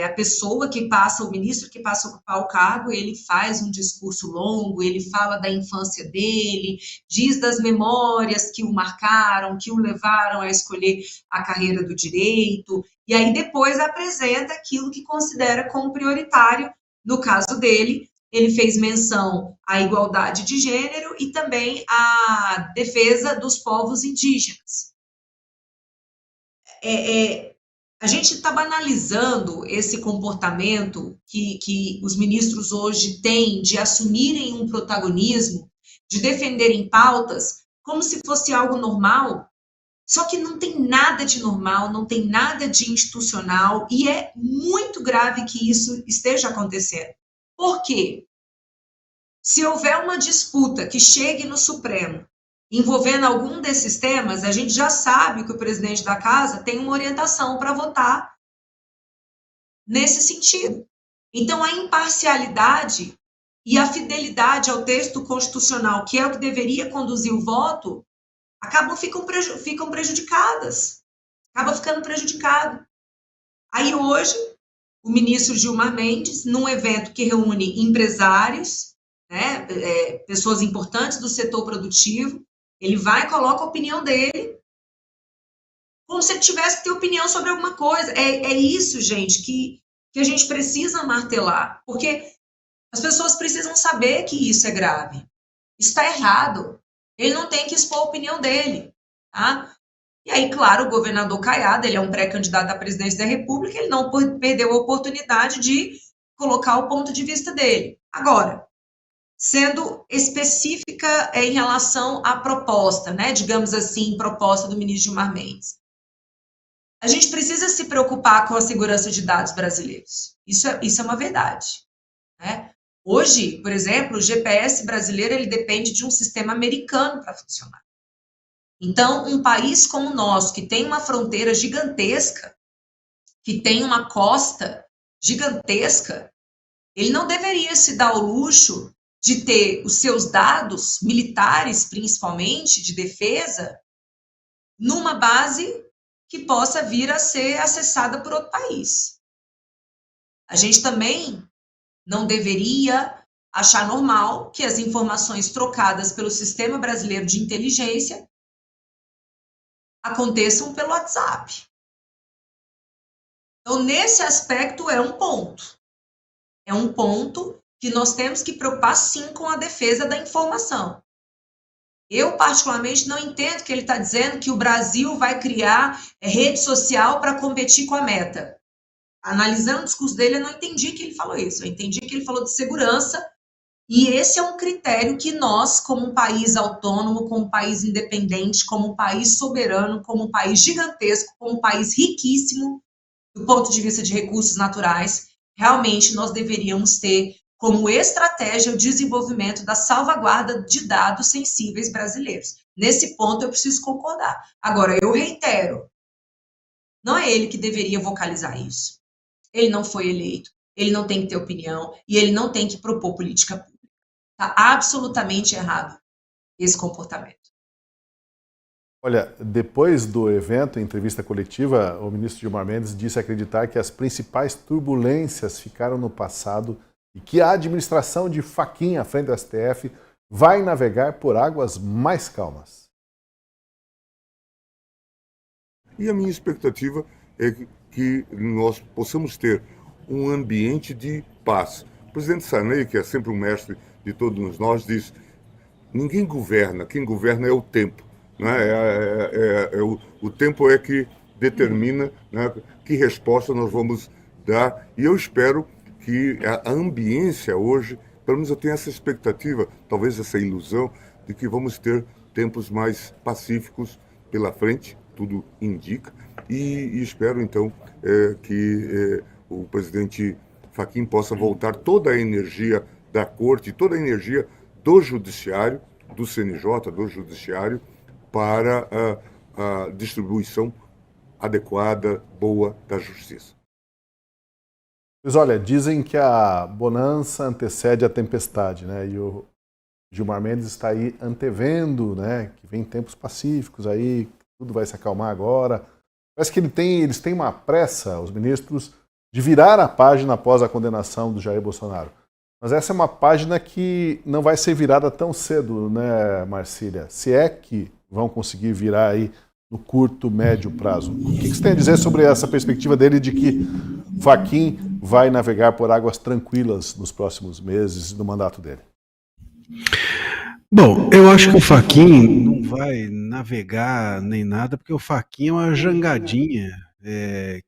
a pessoa que passa, o ministro que passa a ocupar o cargo, ele faz um discurso longo, ele fala da infância dele, diz das memórias que o marcaram, que o levaram a escolher a carreira do direito, e aí depois apresenta aquilo que considera como prioritário. No caso dele, ele fez menção à igualdade de gênero e também à defesa dos povos indígenas. A gente está banalizando esse comportamento que os ministros hoje têm de assumirem um protagonismo, de defenderem pautas, como se fosse algo normal. Só que não tem nada de normal, não tem nada de institucional, e é muito grave que isso esteja acontecendo. Por quê? Se houver uma disputa que chegue no Supremo envolvendo algum desses temas, a gente já sabe que o presidente da casa tem uma orientação para votar nesse sentido. Então, a imparcialidade e a fidelidade ao texto constitucional, que é o que deveria conduzir o voto, ficam prejudicadas, acaba ficando prejudicado. Aí hoje, o ministro Gilmar Mendes, num evento que reúne empresários, né, pessoas importantes do setor produtivo, ele vai e coloca a opinião dele, como se ele tivesse que ter opinião sobre alguma coisa. É isso, gente, que a gente precisa martelar, porque as pessoas precisam saber que isso é grave. Isso está errado. Ele não tem que expor a opinião dele, tá? E aí, claro, o governador Caiado, ele é um pré-candidato à presidência da República, ele não perdeu a oportunidade de colocar o ponto de vista dele. Agora, sendo específica em relação à proposta, né, digamos assim, proposta do ministro Gilmar Mendes. A gente precisa se preocupar com a segurança de dados brasileiros. Isso é uma verdade, né? Hoje, por exemplo, o GPS brasileiro ele depende de um sistema americano para funcionar. Então, um país como o nosso, que tem uma fronteira gigantesca, que tem uma costa gigantesca, ele não deveria se dar ao luxo de ter os seus dados militares, principalmente, de defesa, numa base que possa vir a ser acessada por outro país. A gente também não deveria achar normal que as informações trocadas pelo Sistema Brasileiro de Inteligência aconteçam pelo WhatsApp. Então, nesse aspecto, é um ponto. É um ponto que nós temos que preocupar, sim, com a defesa da informação. Eu, particularmente, não entendo que ele está dizendo que o Brasil vai criar rede social para competir com a Meta. Analisando o discurso dele, eu não entendi que ele falou isso. Eu entendi que ele falou de segurança, e esse é um critério que nós, como um país autônomo, como um país independente, como um país soberano, como um país gigantesco, como um país riquíssimo, do ponto de vista de recursos naturais, realmente nós deveríamos ter como estratégia o desenvolvimento da salvaguarda de dados sensíveis brasileiros. Nesse ponto eu preciso concordar. Agora, eu reitero, não é ele que deveria vocalizar isso. Ele não foi eleito, ele não tem que ter opinião e ele não tem que propor política pública. Está absolutamente errado esse comportamento. Olha, depois do evento, em entrevista coletiva, o ministro Gilmar Mendes disse acreditar que as principais turbulências ficaram no passado e que a administração de Fachin à frente do STF vai navegar por águas mais calmas. E a minha expectativa é que nós possamos ter um ambiente de paz. O presidente Sarney, que é sempre um mestre de todos nós, diz: ninguém governa, quem governa é o tempo. Né? O tempo é que determina, né, que resposta nós vamos dar. E eu espero que a ambiência hoje, pelo menos eu tenho essa expectativa, talvez essa ilusão, de que vamos ter tempos mais pacíficos pela frente, tudo indica, e espero então que o presidente Fachin possa voltar toda a energia da corte, toda a energia do judiciário, do CNJ, do judiciário, para a distribuição adequada, boa da justiça. Mas olha, dizem que a bonança antecede a tempestade, né? E o Gilmar Mendes está aí antevendo, né, que vem tempos pacíficos aí, tudo vai se acalmar agora. Parece que eles têm uma pressa, os ministros, de virar a página após a condenação do Jair Bolsonaro. Mas essa é uma página que não vai ser virada tão cedo, né, Marcília? Se é que vão conseguir virar aí no curto, médio prazo. O que você tem a dizer sobre essa perspectiva dele de que Fachin vai navegar por águas tranquilas nos próximos meses do mandato dele? Bom, eu acho que o Fachin não vai navegar nem nada, porque o Fachin é uma jangadinha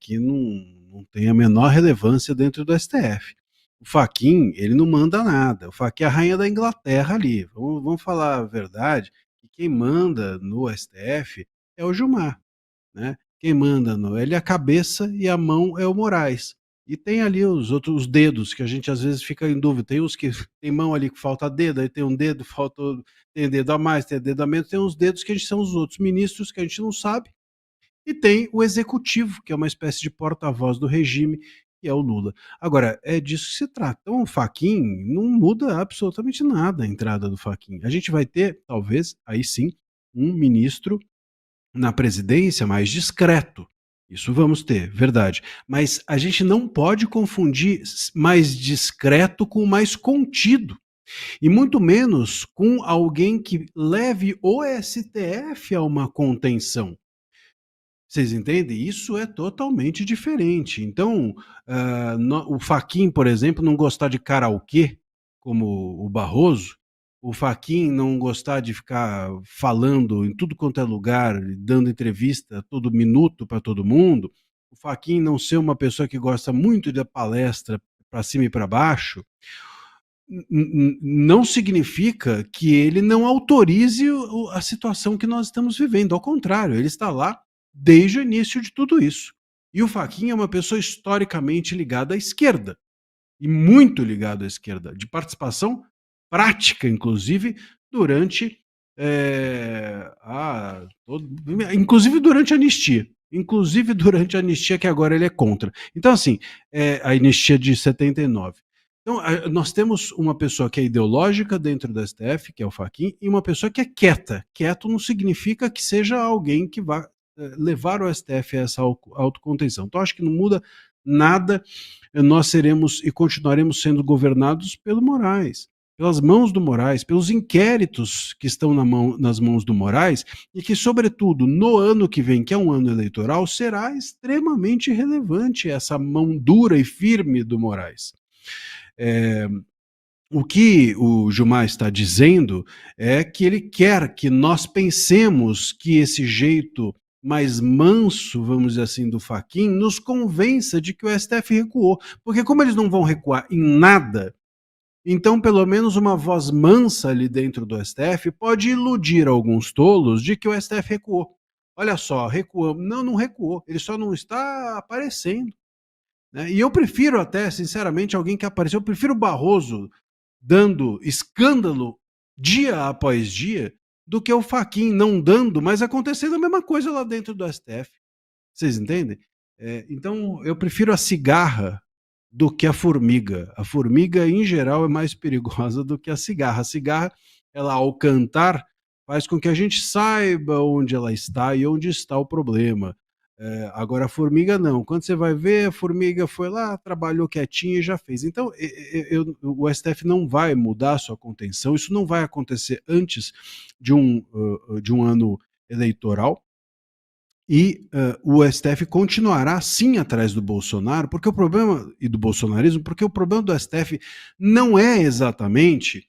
que não tem a menor relevância dentro do STF. O Fachin, ele não manda nada. O Fachin é a rainha da Inglaterra ali. Vamos falar a verdade, que quem manda no STF é o Gilmar, né? Quem manda ele é a cabeça e a mão é o Moraes. E tem ali os outros dedos, que a gente às vezes fica em dúvida. Tem uns que tem mão ali que falta dedo, aí tem um dedo, tem dedo a mais, tem dedo a menos, tem uns dedos que são os outros ministros que a gente não sabe. E tem o executivo, que é uma espécie de porta-voz do regime, que é o Lula. Agora, é disso que se trata. Então, o Fachin não muda absolutamente nada a entrada do Fachin. A gente vai ter, talvez, aí sim, um ministro na presidência mais discreto. Isso vamos ter, verdade. Mas a gente não pode confundir mais discreto com mais contido. E muito menos com alguém que leve o STF a uma contenção. Vocês entendem? Isso é totalmente diferente. Então, o Fachin, por exemplo, não gostar de karaokê, como o Barroso, o Fachin não gostar de ficar falando em tudo quanto é lugar, dando entrevista todo minuto para todo mundo, o Fachin não ser uma pessoa que gosta muito da palestra para cima e para baixo, não significa que ele não autorize a situação que nós estamos vivendo. Ao contrário, ele está lá desde o início de tudo isso. E o Fachin é uma pessoa historicamente ligada à esquerda, e muito ligado à esquerda, de participação prática, inclusive, durante inclusive durante a anistia. Inclusive durante a anistia, que agora ele é contra. Então, assim, a anistia de 79. Então, nós temos uma pessoa que é ideológica dentro do STF, que é o Fachin, e uma pessoa que é quieta. Quieto não significa que seja alguém que vá levar o STF a essa autocontenção. Então, acho que não muda nada. Nós seremos e continuaremos sendo governados pelo Moraes, pelas mãos do Moraes, pelos inquéritos que estão nas mãos do Moraes, e que, sobretudo, no ano que vem, que é um ano eleitoral, será extremamente relevante essa mão dura e firme do Moraes. O que o Gilmar está dizendo é que ele quer que nós pensemos que esse jeito mais manso, vamos dizer assim, do Fachin, nos convença de que o STF recuou. Porque como eles não vão recuar em nada, então pelo menos uma voz mansa ali dentro do STF pode iludir alguns tolos de que o STF recuou. Olha só, recuou. Não recuou. Ele só não está aparecendo. Né? E eu prefiro até, sinceramente, alguém que apareceu. Eu prefiro o Barroso dando escândalo dia após dia do que o Fachin não dando, mas acontecendo a mesma coisa lá dentro do STF. Vocês entendem? Então, eu prefiro a cigarra do que a formiga. A formiga, em geral, é mais perigosa do que a cigarra. A cigarra, ela, ao cantar, faz com que a gente saiba onde ela está e onde está o problema. Agora, a formiga não. Quando você vai ver, a formiga foi lá, trabalhou quietinha e já fez. Então, o STF não vai mudar a sua contenção. Isso não vai acontecer antes de um ano eleitoral. E o STF continuará sim atrás do Bolsonaro, porque o problema, e do bolsonarismo, porque o problema do STF não é exatamente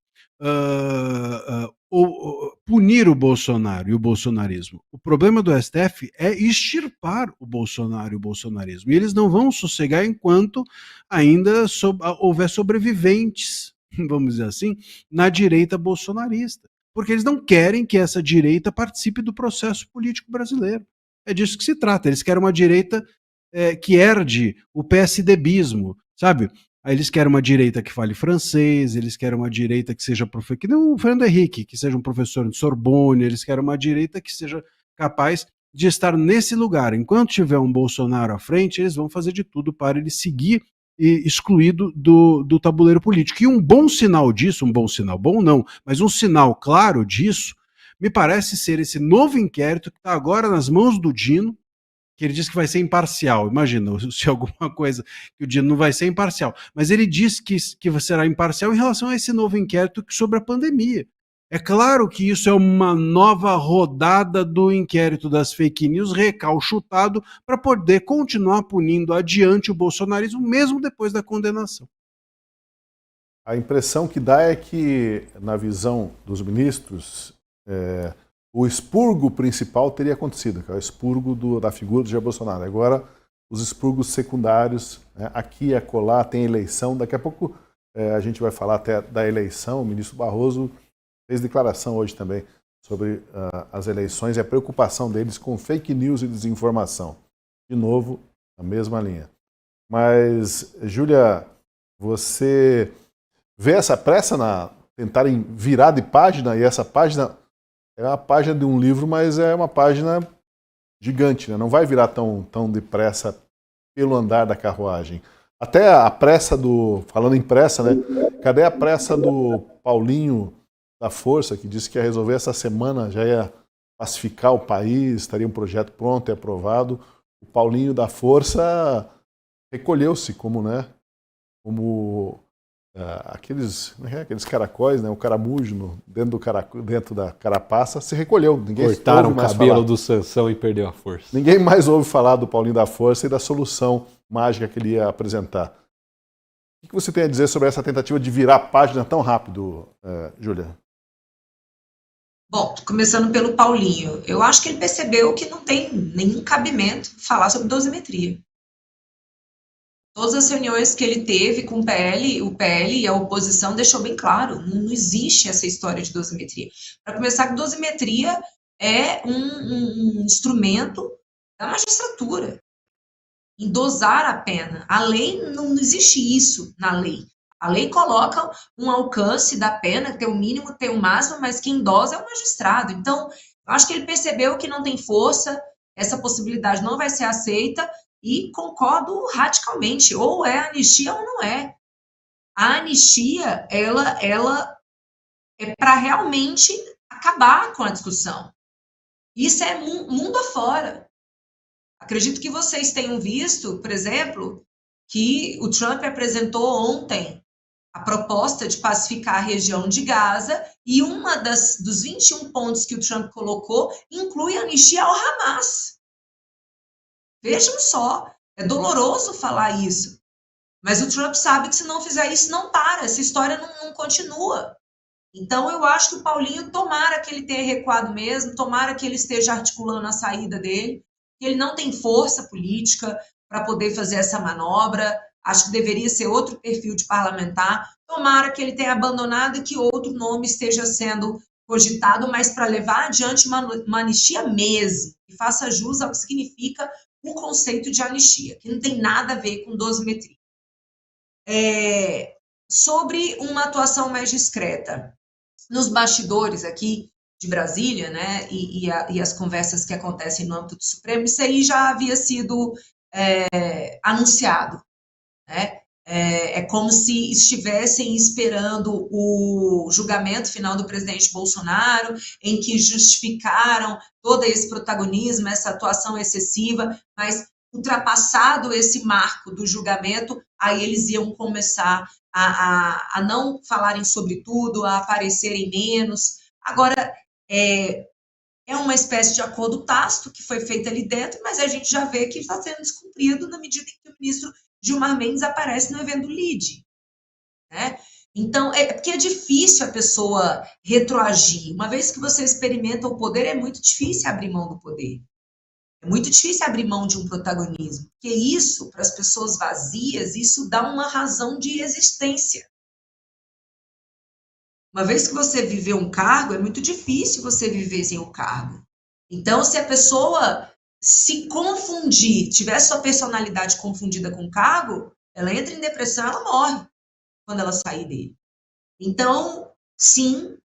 punir o Bolsonaro e o bolsonarismo. O problema do STF é extirpar o Bolsonaro e o bolsonarismo. E eles não vão sossegar enquanto ainda houver sobreviventes, vamos dizer assim, na direita bolsonarista. Porque eles não querem que essa direita participe do processo político brasileiro. É disso que se trata. Eles querem uma direita que herde o PSDBismo, sabe? Aí eles querem uma direita que fale francês, eles querem uma direita que seja professor, que nem o Fernando Henrique, que seja um professor de Sorbonne, eles querem uma direita que seja capaz de estar nesse lugar. Enquanto tiver um Bolsonaro à frente, eles vão fazer de tudo para ele seguir excluído do tabuleiro político. E um bom sinal disso, um bom sinal, bom não, mas um sinal claro disso, me parece ser esse novo inquérito que está agora nas mãos do Dino, que ele diz que vai ser imparcial. Imagina, se alguma coisa que o Dino não vai ser imparcial. Mas ele diz que será imparcial em relação a esse novo inquérito sobre a pandemia. É claro que isso é uma nova rodada do inquérito das fake news recalchutado para poder continuar punindo adiante o bolsonarismo, mesmo depois da condenação. A impressão que dá é que, na visão dos ministros, o expurgo principal teria acontecido, que é o expurgo da figura do Jair Bolsonaro. Agora, os expurgos secundários, aqui e acolá, tem eleição. Daqui a pouco a gente vai falar até da eleição. O ministro Barroso fez declaração hoje também sobre as eleições e a preocupação deles com fake news e desinformação. De novo, a mesma linha. Mas, Júlia, você vê essa pressa na tentarem virar de página, e essa página é uma página de um livro, mas é uma página gigante, né? Não vai virar tão depressa pelo andar da carruagem. Até a pressa falando em pressa, né? Cadê a pressa do Paulinho da Força, que disse que ia resolver essa semana, já ia pacificar o país, estaria um projeto pronto e aprovado. O Paulinho da Força recolheu-se como aqueles caracóis, né? O caramujo dentro da carapaça se recolheu. Ninguém cortaram o cabelo do Sansão e perdeu a força. Ninguém mais ouve falar do Paulinho da Força e da solução mágica que ele ia apresentar. O que você tem a dizer sobre essa tentativa de virar a página tão rápido, Júlia? Bom, começando pelo Paulinho, eu acho que ele percebeu que não tem nenhum cabimento falar sobre dosimetria. Todas as reuniões que ele teve com o PL e a oposição deixou bem claro, não existe essa história de dosimetria. Para começar, dosimetria é um instrumento da magistratura, em dosar a pena. A lei, não existe isso na lei. A lei coloca um alcance da pena, tem o mínimo, tem o máximo, mas quem dosa é o magistrado. Então, eu acho que ele percebeu que não tem força, essa possibilidade não vai ser aceita, e concordo radicalmente, ou é anistia ou não é. A anistia, ela é para realmente acabar com a discussão. Isso é mundo afora. Acredito que vocês tenham visto, por exemplo, que o Trump apresentou ontem a proposta de pacificar a região de Gaza, e uma dos 21 pontos que o Trump colocou inclui a anistia ao Hamas. Vejam só, é doloroso falar isso, mas o Trump sabe que se não fizer isso, não para, essa história não continua. Então, eu acho que o Paulinho, tomara que ele tenha recuado mesmo, tomara que ele esteja articulando a saída dele, que ele não tem força política para poder fazer essa manobra, acho que deveria ser outro perfil de parlamentar, tomara que ele tenha abandonado e que outro nome esteja sendo cogitado, mas para levar adiante uma anistia mesmo, que faça jus ao que significa o conceito de anistia, que não tem nada a ver com dosimetria. Sobre uma atuação mais discreta, nos bastidores aqui de Brasília, né, e as conversas que acontecem no âmbito do Supremo, isso aí já havia sido anunciado, né? É como se estivessem esperando o julgamento final do presidente Bolsonaro, em que justificaram todo esse protagonismo, essa atuação excessiva, mas ultrapassado esse marco do julgamento, aí eles iam começar a não falarem sobre tudo, a aparecerem menos. Agora, é uma espécie de acordo tácito que foi feito ali dentro, mas a gente já vê que está sendo descumprido na medida em que o ministro Gilmar Mendes aparece no evento LIDE, né? Então, porque é difícil a pessoa retroagir. Uma vez que você experimenta o poder, é muito difícil abrir mão do poder. É muito difícil abrir mão de um protagonismo. Porque isso, para as pessoas vazias, isso dá uma razão de existência. Uma vez que você viveu um cargo, é muito difícil você viver sem o cargo. Então, se a pessoa se confundir, tiver sua personalidade confundida com o cargo, ela entra em depressão, ela morre quando ela sair dele. Então, sim,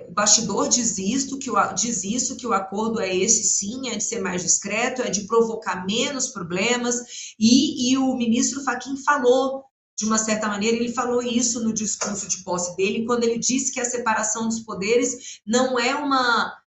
o bastidor diz isso, que o acordo é esse sim, é de ser mais discreto, é de provocar menos problemas, e o ministro Fachin falou, de uma certa maneira, ele falou isso no discurso de posse dele, quando ele disse que a separação dos poderes não é uma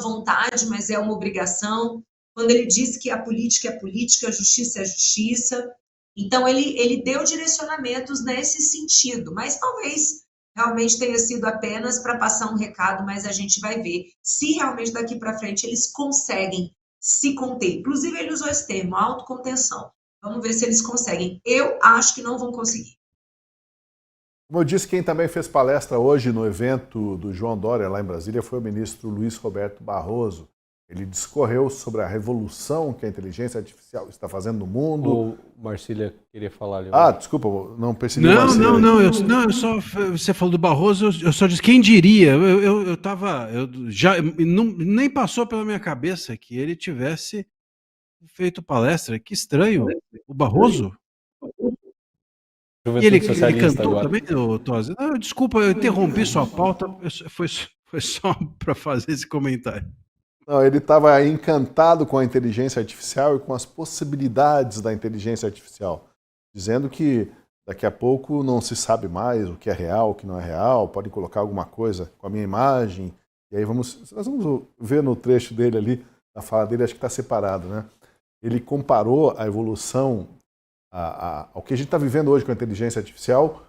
vontade, mas é uma obrigação, quando ele disse que a política é política, a justiça é justiça. Então, ele deu direcionamentos nesse sentido, mas talvez realmente tenha sido apenas para passar um recado, mas a gente vai ver se realmente daqui para frente eles conseguem se conter. Inclusive, ele usou esse termo, autocontenção. Vamos ver se eles conseguem. Eu acho que não vão conseguir. Como eu disse, quem também fez palestra hoje no evento do João Dória, lá em Brasília, foi o ministro Luiz Roberto Barroso. Ele discorreu sobre a revolução que a inteligência artificial está fazendo no mundo. O Marcília queria falar ali. Desculpa, não percebi. Não, você falou do Barroso, eu só disse, quem diria? Nem passou pela minha cabeça que ele tivesse feito palestra. Que estranho, o Barroso. E ele cantou agora também, Tosi? Desculpa, eu interrompi sua pauta, foi só para fazer esse comentário. Não, ele estava encantado com a inteligência artificial e com as possibilidades da inteligência artificial, dizendo que daqui a pouco não se sabe mais o que é real, o que não é real, pode colocar alguma coisa com a minha imagem, e aí nós vamos ver no trecho dele ali, na fala dele, acho que está separado, né? Ele comparou a evolução ao que a gente está vivendo hoje com a inteligência artificial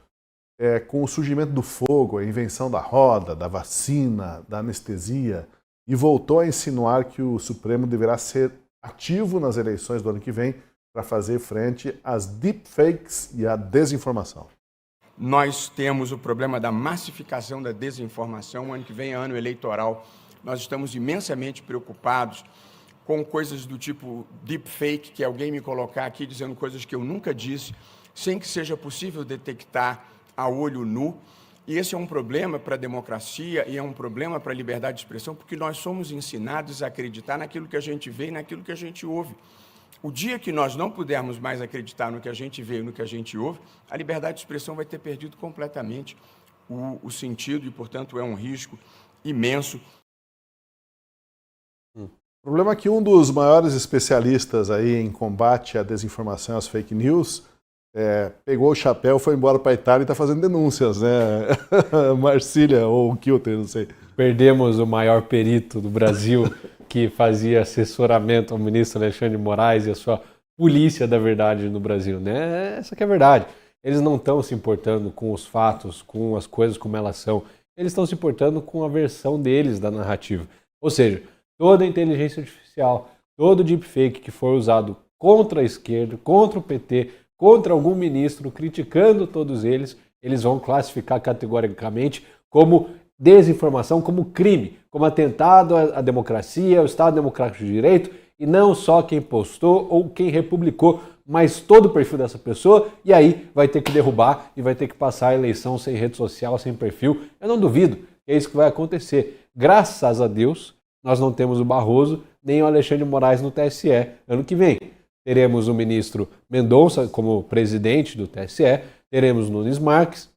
com o surgimento do fogo, a invenção da roda, da vacina, da anestesia, e voltou a insinuar que o Supremo deverá ser ativo nas eleições do ano que vem para fazer frente às deepfakes e à desinformação. Nós temos o problema da massificação da desinformação. O ano que vem é ano eleitoral. Nós estamos imensamente preocupados com coisas do tipo deepfake, que é alguém me colocar aqui dizendo coisas que eu nunca disse, sem que seja possível detectar a olho nu. E esse é um problema para a democracia e é um problema para a liberdade de expressão, porque nós somos ensinados a acreditar naquilo que a gente vê e naquilo que a gente ouve. O dia que nós não pudermos mais acreditar no que a gente vê e no que a gente ouve, a liberdade de expressão vai ter perdido completamente o sentido e, portanto, é um risco imenso. O problema é que um dos maiores especialistas aí em combate à desinformação e às fake news pegou o chapéu, foi embora para a Itália e está fazendo denúncias, né? Marcília ou Kilter, não sei. Perdemos o maior perito do Brasil que fazia assessoramento ao ministro Alexandre de Moraes e a sua polícia da verdade no Brasil, né? Essa que é a verdade. Eles não estão se importando com os fatos, com as coisas como elas são. Eles estão se importando com a versão deles da narrativa. Ou seja, toda a inteligência artificial, todo deepfake que for usado contra a esquerda, contra o PT, contra algum ministro, criticando todos eles, eles vão classificar categoricamente como desinformação, como crime, como atentado à democracia, ao Estado Democrático de Direito, e não só quem postou ou quem republicou, mas todo o perfil dessa pessoa, e aí vai ter que derrubar e vai ter que passar a eleição sem rede social, sem perfil. Eu não duvido que é isso que vai acontecer. Graças a Deus, nós não temos o Barroso nem o Alexandre de Moraes no TSE ano que vem. Teremos o ministro Mendonça como presidente do TSE, teremos Nunes Marques,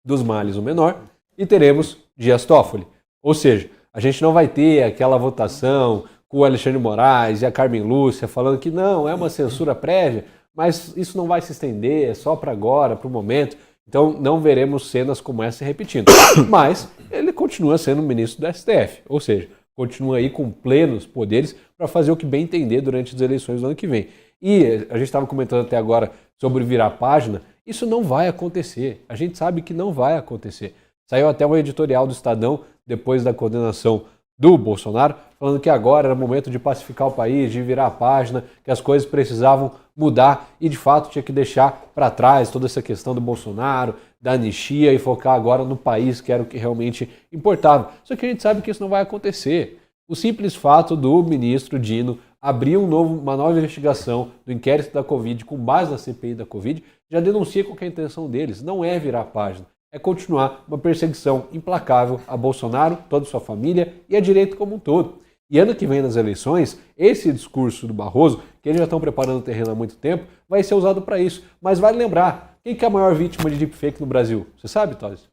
dos males o menor, e teremos Dias Toffoli. Ou seja, a gente não vai ter aquela votação com o Alexandre de Moraes e a Carmen Lúcia falando que não, é uma censura prévia, mas isso não vai se estender, é só para agora, para o momento. Então não veremos cenas como essa se repetindo. Mas ele continua sendo ministro do STF, ou seja, continua aí com plenos poderes para fazer o que bem entender durante as eleições do ano que vem. E a gente estava comentando até agora sobre virar página, isso não vai acontecer. A gente sabe que não vai acontecer. Saiu até um editorial do Estadão, depois da condenação do Bolsonaro, falando que agora era o momento de pacificar o país, de virar a página, que as coisas precisavam mudar e de fato tinha que deixar para trás toda essa questão do Bolsonaro, da anistia e focar agora no país, que era o que realmente importava. Só que a gente sabe que isso não vai acontecer. O simples fato do ministro Dino abrir uma nova investigação do inquérito da Covid com base na CPI da Covid já denuncia qual que é a intenção deles. Não é virar a página, é continuar uma perseguição implacável a Bolsonaro, toda a sua família e a direita como um todo. E ano que vem nas eleições, esse discurso do Barroso, que eles já estão preparando o terreno há muito tempo, vai ser usado para isso. Mas vale lembrar, quem que é a maior vítima de deepfake no Brasil? Você sabe, Tosi?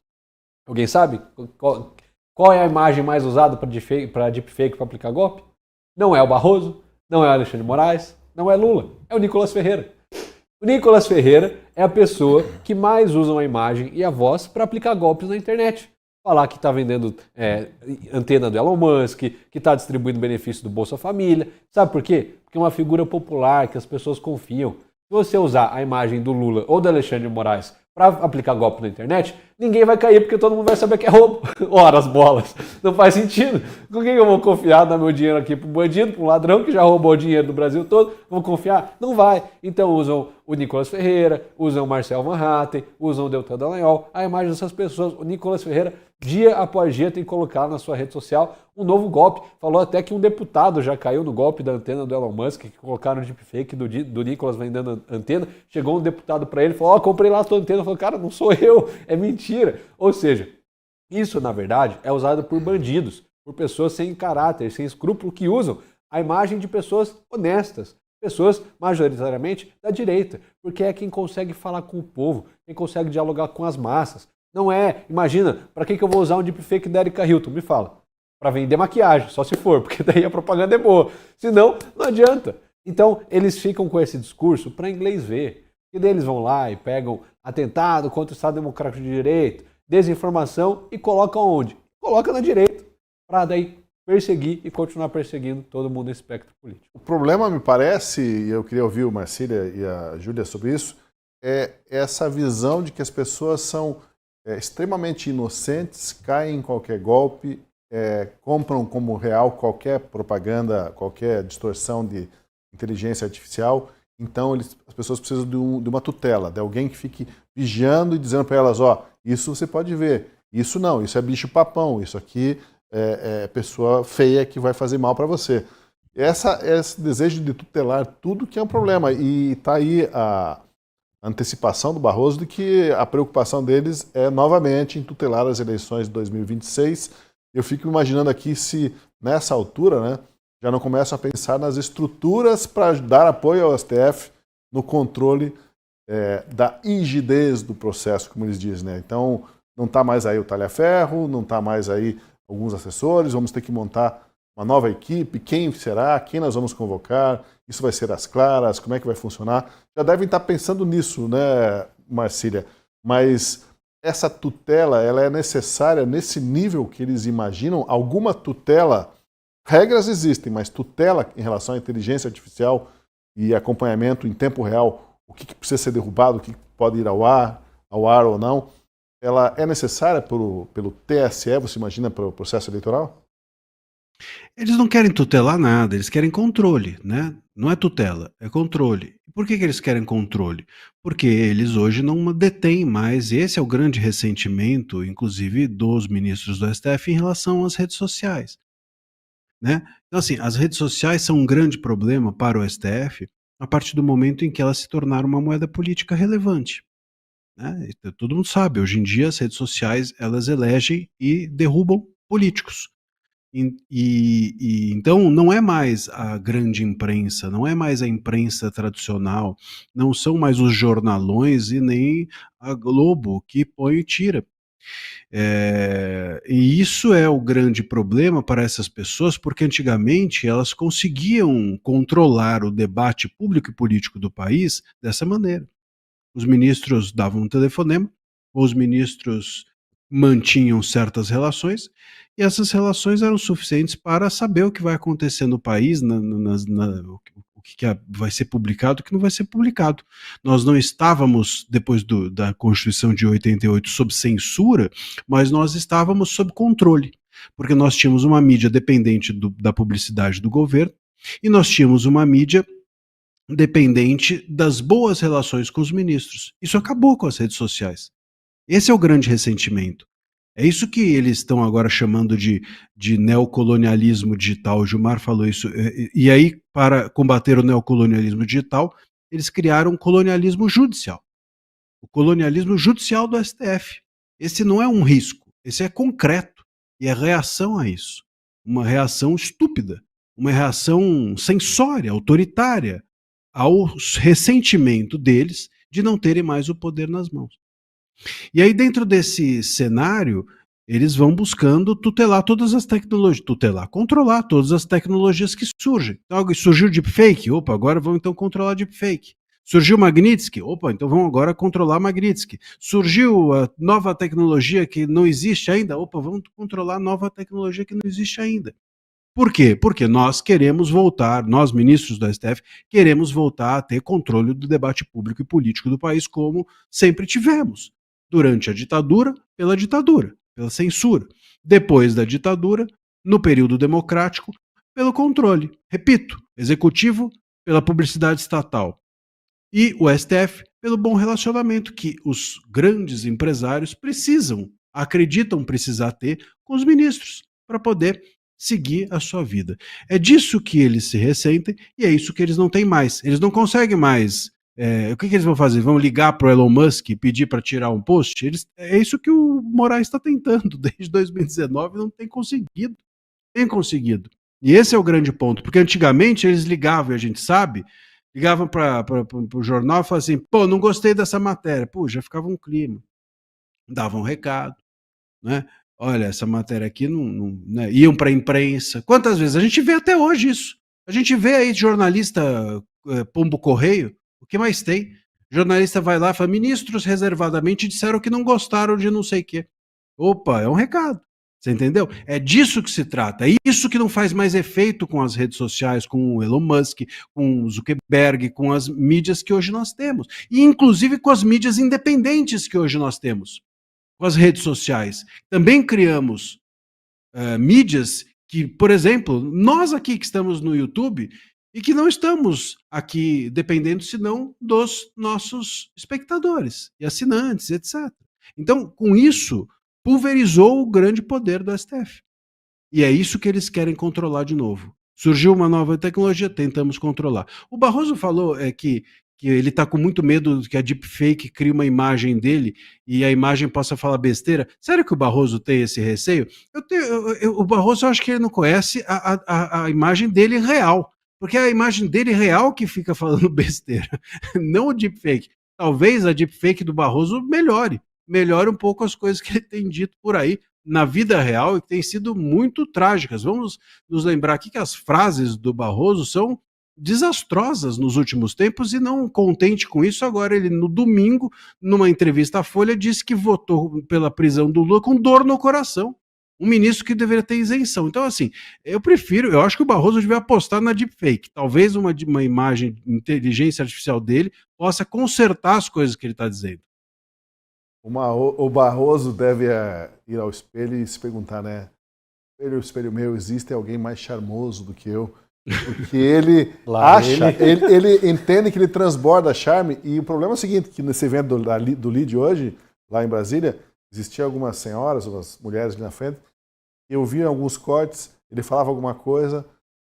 Alguém sabe? Qual é a imagem mais usada para deepfake para aplicar golpe? Não é o Barroso, não é o Alexandre de Moraes, não é Lula, é o Nicolas Ferreira. O Nicolas Ferreira é a pessoa que mais usa a imagem e a voz para aplicar golpes na internet. Falar que está vendendo antena do Elon Musk, que está distribuindo benefício do Bolsa Família. Sabe por quê? Porque é uma figura popular que as pessoas confiam. Se você usar a imagem do Lula ou do Alexandre de Moraes para aplicar golpe na internet, ninguém vai cair porque todo mundo vai saber que é roubo. Ora, as bolas. Não faz sentido. Com quem eu vou confiar, dar meu dinheiro aqui para um bandido, para um ladrão que já roubou o dinheiro do Brasil todo? Vou confiar? Não vai. Então usam o Nicolas Ferreira, usam o Marcel Van Hatten, usam o Deltan Dallagnol, a imagem dessas pessoas. O Nicolas Ferreira, dia após dia, tem que colocar na sua rede social um novo golpe. Falou até que um deputado já caiu no golpe da antena do Elon Musk, que colocaram o deepfake do Nicolas vendendo antena. Chegou um deputado para ele e falou, comprei lá a tua antena. Falou, cara, não sou eu, é mentira. Ou seja, isso na verdade é usado por bandidos, por pessoas sem caráter, sem escrúpulo, que usam a imagem de pessoas honestas, pessoas majoritariamente da direita, porque é quem consegue falar com o povo, quem consegue dialogar com as massas. Não é, imagina, para que eu vou usar um deepfake da Erika Hilton? Me fala. Para vender maquiagem, só se for, porque daí a propaganda é boa. Senão, não adianta. Então, eles ficam com esse discurso para inglês ver. E daí eles vão lá e pegam atentado contra o Estado Democrático de Direito, desinformação e colocam onde? Coloca na direita, para daí perseguir e continuar perseguindo todo mundo nesse espectro político. O problema, me parece, e eu queria ouvir o Marcília e a Júlia sobre isso, é essa visão de que as pessoas são extremamente inocentes, caem em qualquer golpe, compram como real qualquer propaganda, qualquer distorção de inteligência artificial. Então as pessoas precisam de uma tutela, de alguém que fique vigiando e dizendo para elas, isso você pode ver, isso não, isso é bicho papão, isso aqui é pessoa feia que vai fazer mal para você. Esse desejo de tutelar tudo que é um problema. E está aí a antecipação do Barroso de que a preocupação deles é novamente em tutelar as eleições de 2026. Eu fico imaginando aqui se nessa altura, né, já não começam a pensar nas estruturas para dar apoio ao STF no controle da rigidez do processo, como eles dizem, né? Então, não está mais aí o talha-ferro, não está mais aí alguns assessores, vamos ter que montar uma nova equipe, quem será, quem nós vamos convocar, isso vai ser às claras, como é que vai funcionar. Já devem estar pensando nisso, né, Marcília? Mas essa tutela, ela é necessária nesse nível que eles imaginam? Alguma tutela? Regras existem, mas tutela em relação à inteligência artificial e acompanhamento em tempo real, o que precisa ser derrubado, o que pode ir ao ar ou não, ela é necessária pelo TSE, você imagina, para o processo eleitoral? Eles não querem tutelar nada, eles querem controle, né? Não é tutela, é controle. Por que eles querem controle? Porque eles hoje não detêm mais, e esse é o grande ressentimento, inclusive, dos ministros do STF em relação às redes sociais, né? Então, assim, as redes sociais são um grande problema para o STF a partir do momento em que elas se tornaram uma moeda política relevante, né? Todo mundo sabe, hoje em dia as redes sociais, elas elegem e derrubam políticos. Então não é mais a grande imprensa, não é mais a imprensa tradicional, não são mais os jornalões e nem a Globo que põe e tira. E isso é o grande problema para essas pessoas, porque antigamente elas conseguiam controlar o debate público e político do país dessa maneira. Os ministros davam um telefonema, os ministros mantinham certas relações, e essas relações eram suficientes para saber o que vai acontecer no país, o que vai ser publicado e o que não vai ser publicado. Nós não estávamos, depois da Constituição de 88, sob censura, mas nós estávamos sob controle. Porque nós tínhamos uma mídia dependente da publicidade do governo e nós tínhamos uma mídia dependente das boas relações com os ministros. Isso acabou com as redes sociais. Esse é o grande ressentimento. É isso que eles estão agora chamando de neocolonialismo digital. O Gilmar falou isso. E aí, para combater o neocolonialismo digital, eles criaram um colonialismo judicial. O colonialismo judicial do STF. Esse não é um risco, esse é concreto. E é reação a isso. Uma reação estúpida, uma reação censória, autoritária, ao ressentimento deles de não terem mais o poder nas mãos. E aí, dentro desse cenário, eles vão buscando tutelar todas as tecnologias, controlar todas as tecnologias que surgem. Então, surgiu o deepfake, opa, agora vamos então controlar deepfake. Surgiu o Magnitsky, opa, então vamos agora controlar Magnitsky. Surgiu a nova tecnologia que não existe ainda, opa, vamos controlar a nova tecnologia que não existe ainda. Por quê? Porque nós queremos voltar, nós ministros do STF, queremos voltar a ter controle do debate público e político do país como sempre tivemos. Durante a ditadura, pela censura. Depois da ditadura, no período democrático, pelo controle. Repito, executivo pela publicidade estatal. E o STF pelo bom relacionamento que os grandes empresários acreditam precisar ter com os ministros, para poder seguir a sua vida. É disso que eles se ressentem e é isso que eles não têm mais. Eles não conseguem mais. O que eles vão fazer? Vão ligar para o Elon Musk e pedir para tirar um post? É isso que o Moraes está tentando desde 2019 e não tem conseguido. Tem conseguido. E esse é o grande ponto, porque antigamente eles ligavam, e a gente sabe, ligavam para o jornal e falavam assim, pô, não gostei dessa matéria. Pô, já ficava um clima. Davam um recado, né? Olha, essa matéria aqui não né? Iam para a imprensa. Quantas vezes? A gente vê até hoje isso. A gente vê aí jornalista pombo correio. O que mais tem? Jornalista vai lá e fala, ministros reservadamente disseram que não gostaram de não sei o quê. Opa, é um recado. Você entendeu? É disso que se trata. É isso que não faz mais efeito com as redes sociais, com o Elon Musk, com o Zuckerberg, com as mídias que hoje nós temos. E inclusive com as mídias independentes que hoje nós temos. Com as redes sociais. Também criamos mídias que, por exemplo, nós aqui que estamos no YouTube e que não estamos aqui dependendo senão dos nossos espectadores e assinantes, etc. Então, com isso, pulverizou o grande poder do STF. E é isso que eles querem controlar de novo. Surgiu uma nova tecnologia, tentamos controlar. O Barroso falou que ele está com muito medo que a deepfake crie uma imagem dele e a imagem possa falar besteira. Sério que o Barroso tem esse receio? O Barroso, eu acho que ele não conhece a imagem dele real. Porque é a imagem dele real que fica falando besteira, não o deepfake. Talvez a deepfake do Barroso melhore um pouco as coisas que ele tem dito por aí na vida real e que têm sido muito trágicas. Vamos nos lembrar aqui que as frases do Barroso são desastrosas nos últimos tempos e não contente com isso, agora ele no domingo, numa entrevista à Folha, disse que votou pela prisão do Lula com dor no coração. Um ministro que deveria ter isenção. Então, assim, eu acho que o Barroso devia apostar na deepfake. Talvez uma imagem de inteligência artificial dele possa consertar as coisas que ele está dizendo. O Barroso deve ir ao espelho e se perguntar, né? Espelho meu, existe alguém mais charmoso do que eu? Porque ele ele entende que ele transborda charme. E o problema é o seguinte, que nesse evento do LIDE hoje, lá em Brasília, existiam algumas senhoras, umas mulheres ali na frente, eu vi alguns cortes, ele falava alguma coisa,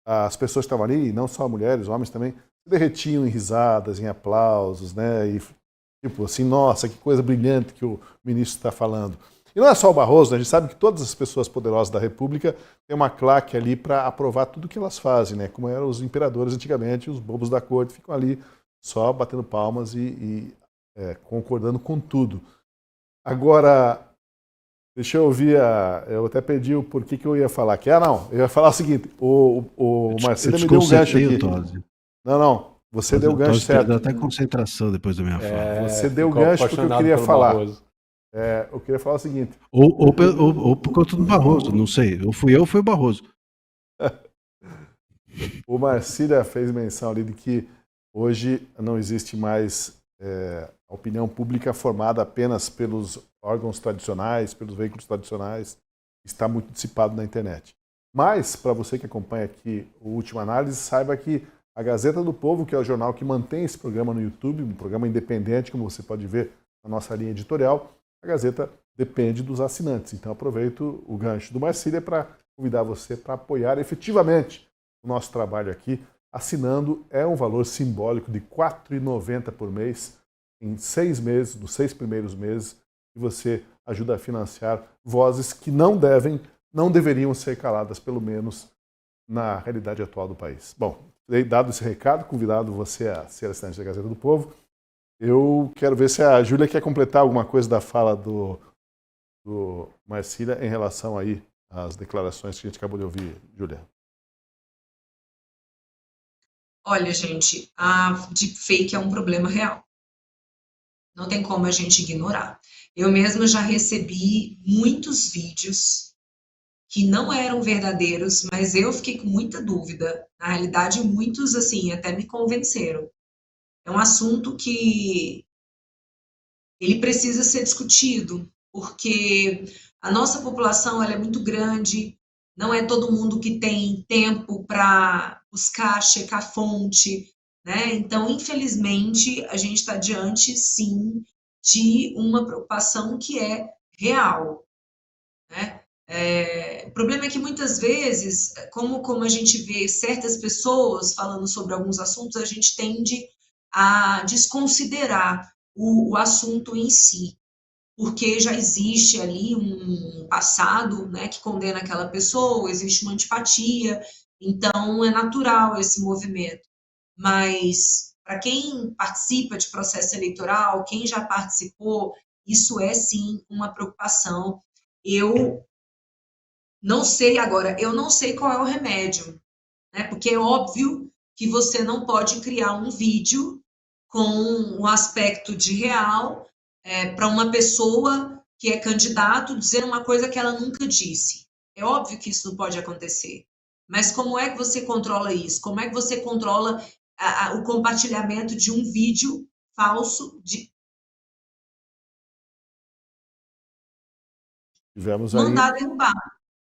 as pessoas que estavam ali, não só mulheres, homens também, se derretiam em risadas, em aplausos, né? E tipo assim, nossa, que coisa brilhante que o ministro está falando. E não é só o Barroso, né? A gente sabe que todas as pessoas poderosas da República têm uma claque ali para aprovar tudo que elas fazem, né? Como eram os imperadores antigamente, os bobos da corte ficam ali só batendo palmas e concordando com tudo. Agora, deixa eu ouvir eu até perdi o porquê que eu ia falar aqui. Não, eu ia falar o seguinte, o Marcelo me deu um gancho aqui. Não, você deu o gancho certo. Deu até concentração depois da minha fala. Você deu o gancho porque eu queria falar. Eu queria falar o seguinte. Ou por conta do Barroso, não sei. Ou fui eu ou foi o Barroso. O Marcília fez menção ali de que hoje não existe mais a opinião pública formada apenas pelos órgãos tradicionais, pelos veículos tradicionais. está muito dissipado na internet. Mas, para você que acompanha aqui o Última Análise, saiba que a Gazeta do Povo, que é o jornal que mantém esse programa no YouTube, um programa independente, como você pode ver na nossa linha editorial, a Gazeta depende dos assinantes. Então aproveito o gancho do Marcília para convidar você para apoiar efetivamente o nosso trabalho aqui. Assinando é um valor simbólico de R$ 4,90 por mês, em 6 meses, nos 6 primeiros meses, e você ajuda a financiar vozes que não deveriam ser caladas, pelo menos na realidade atual do país. Bom, dado esse recado, convidado você a ser assinante da Gazeta do Povo, eu quero ver se a Júlia quer completar alguma coisa da fala do Marcília em relação aí às declarações que a gente acabou de ouvir, Júlia. Olha, gente, a deepfake é um problema real. Não tem como a gente ignorar. Eu mesma já recebi muitos vídeos que não eram verdadeiros, mas eu fiquei com muita dúvida. Na realidade, muitos, assim, até me convenceram. É um assunto que ele precisa ser discutido, porque a nossa população ela é muito grande, não é todo mundo que tem tempo para buscar, checar a fonte, né? Então, infelizmente, a gente está diante, sim, de uma preocupação que é real, né? O problema é que muitas vezes, como a gente vê certas pessoas falando sobre alguns assuntos, a gente tende a desconsiderar o assunto em si, porque já existe ali um passado, né, que condena aquela pessoa, existe uma antipatia, então é natural esse movimento. Mas para quem participa de processo eleitoral, quem já participou, isso é sim uma preocupação. Eu não sei agora, eu não sei qual é o remédio, né? Porque é óbvio que você não pode criar um vídeo com um aspecto de real para uma pessoa que é candidato dizer uma coisa que ela nunca disse. É óbvio que isso não pode acontecer. Mas como é que você controla isso? Como é que você controla o compartilhamento de um vídeo falso mandar derrubar?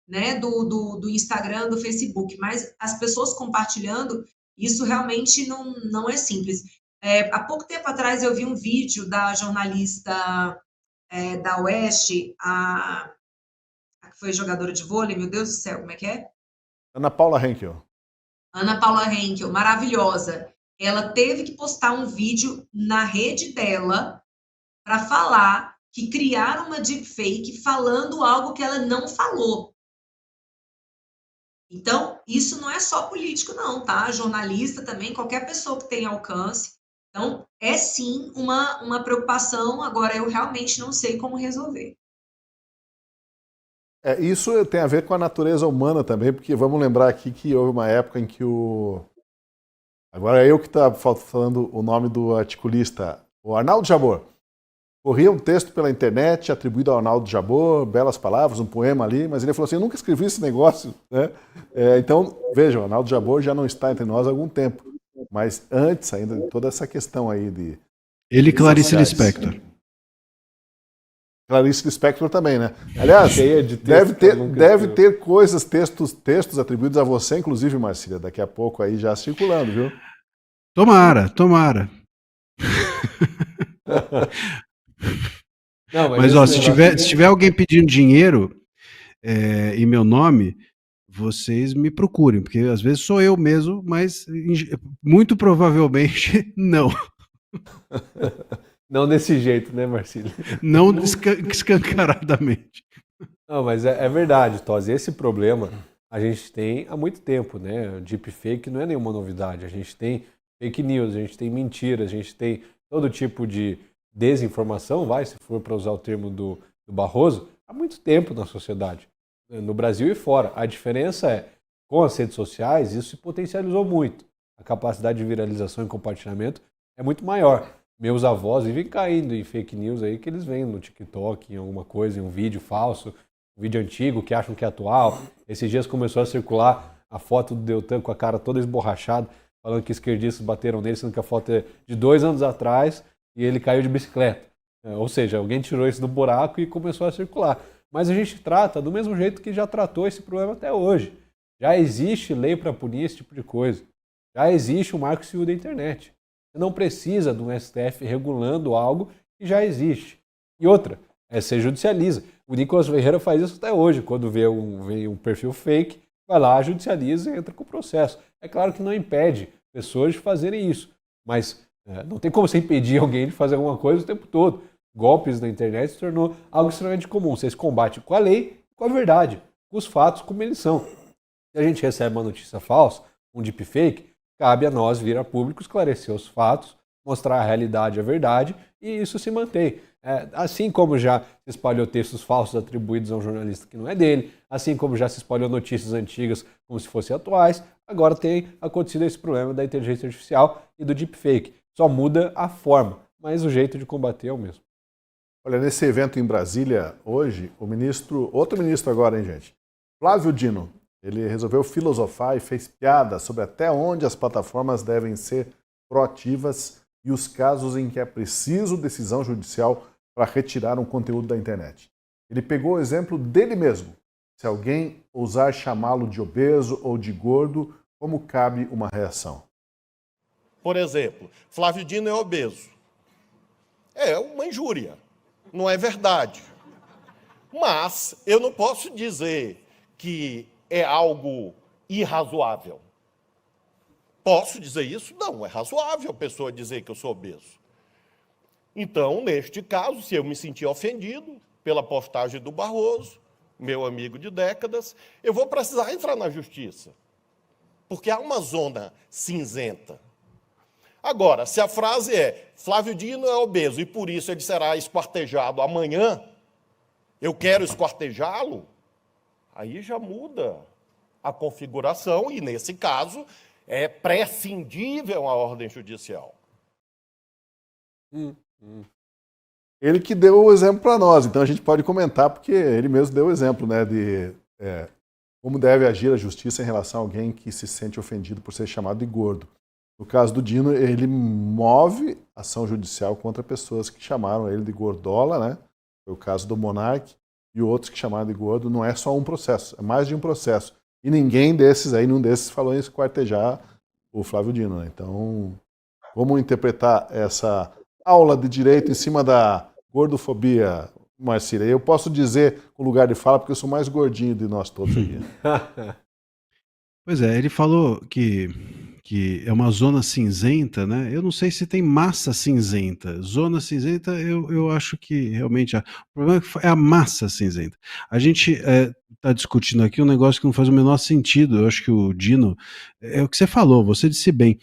Né, do Instagram, do Facebook, mas as pessoas compartilhando, isso realmente não é simples. Há pouco tempo atrás eu vi um vídeo da jornalista da Oeste, a que foi jogadora de vôlei, meu Deus do céu, como é que é? Ana Paula Henkel. Ana Paula Henkel, maravilhosa. Ela teve que postar um vídeo na rede dela para falar que criaram uma deepfake falando algo que ela não falou. Então, isso não é só político, não, tá? Jornalista também, qualquer pessoa que tenha alcance. Então, é sim uma preocupação, agora eu realmente não sei como resolver. Isso tem a ver com a natureza humana também, porque vamos lembrar aqui que houve uma época em que Agora é eu que estou falando o nome do articulista, o Arnaldo Jabor. Corria um texto pela internet atribuído ao Arnaldo Jabor, belas palavras, um poema ali, mas ele falou assim, eu nunca escrevi esse negócio, né? Então, vejam, o Arnaldo Jabor já não está entre nós há algum tempo, mas antes ainda de toda essa questão aí de... Ele e Clarice Lispector. Clarice Lispector também, né? Aliás, deve ter coisas, textos atribuídos a você, inclusive, Marcília, daqui a pouco aí já circulando, viu? Tomara. Não, mas ó, se tiver alguém pedindo dinheiro em meu nome, vocês me procurem, porque às vezes sou eu mesmo, mas muito provavelmente não. Não desse jeito, né, Marcília? Não escancaradamente. Não, mas é verdade, Tosi. Esse problema a gente tem há muito tempo, né? Deepfake não é nenhuma novidade. A gente tem fake news, a gente tem mentiras, a gente tem todo tipo de desinformação, se for para usar o termo do Barroso, há muito tempo na sociedade, no Brasil e fora. A diferença é, com as redes sociais, isso se potencializou muito. A capacidade de viralização e compartilhamento é muito maior. Meus avós vivem caindo em fake news aí que eles veem no TikTok, em alguma coisa, em um vídeo falso, um vídeo antigo que acham que é atual. Esses dias começou a circular a foto do Deltan com a cara toda esborrachada, falando que esquerdistas bateram nele, sendo que a foto é de 2 anos atrás e ele caiu de bicicleta. Ou seja, alguém tirou isso do buraco e começou a circular. Mas a gente trata do mesmo jeito que já tratou esse problema até hoje. Já existe lei para punir esse tipo de coisa. Já existe o Marco Civil da Internet. Você não precisa de um STF regulando algo que já existe. E outra, você judicializa. O Nicolas Ferreira faz isso até hoje. Quando vê um perfil fake, vai lá, judicializa e entra com o processo. É claro que não impede pessoas de fazerem isso, mas não tem como você impedir alguém de fazer alguma coisa o tempo todo. Golpes na internet se tornou algo extremamente comum. Você se combate com a lei, com a verdade, com os fatos como eles são. Se a gente recebe uma notícia falsa, um deepfake, cabe a nós vir a público esclarecer os fatos, mostrar a realidade, a verdade, e isso se mantém. Assim como já se espalhou textos falsos atribuídos a um jornalista que não é dele, assim como já se espalhou notícias antigas como se fossem atuais, agora tem acontecido esse problema da inteligência artificial e do deepfake. Só muda a forma, mas o jeito de combater é o mesmo. Olha, nesse evento em Brasília, hoje, outro ministro agora, hein, gente? Flávio Dino, ele resolveu filosofar e fez piada sobre até onde as plataformas devem ser proativas e os casos em que é preciso decisão judicial para retirar um conteúdo da internet. Ele pegou o exemplo dele mesmo. Se alguém ousar chamá-lo de obeso ou de gordo, como cabe uma reação? Por exemplo, Flávio Dino é obeso. É uma injúria, não é verdade. Mas eu não posso dizer que é algo irrazoável. Posso dizer isso? Não, é razoável a pessoa dizer que eu sou obeso. Então, neste caso, se eu me sentir ofendido pela postagem do Barroso, meu amigo de décadas, eu vou precisar entrar na justiça. Porque há uma zona cinzenta. Agora, se a frase é Flávio Dino é obeso e por isso ele será esquartejado amanhã, eu quero esquartejá-lo, aí já muda a configuração e, nesse caso, é prescindível a ordem judicial. Ele que deu o exemplo para nós, então a gente pode comentar, porque ele mesmo deu o exemplo, né, de como deve agir a justiça em relação a alguém que se sente ofendido por ser chamado de gordo. No caso do Dino, ele move ação judicial contra pessoas que chamaram ele de gordola, né? Foi o caso do Monark, e outros que chamaram de gordo. Não é só um processo, é mais de um processo. E nenhum desses falou em esquartejar o Flávio Dino, né? Então, como interpretar essa aula de direito em cima da gordofobia, Marcília? Eu posso dizer com lugar de fala, porque eu sou mais gordinho de nós todos aqui. Pois é, ele falou que é uma zona cinzenta, né? Eu não sei se tem massa cinzenta. Zona cinzenta, eu acho que realmente o problema é a massa cinzenta. A gente está discutindo aqui um negócio que não faz o menor sentido. Eu acho que o Dino, é o que você falou, você disse bem,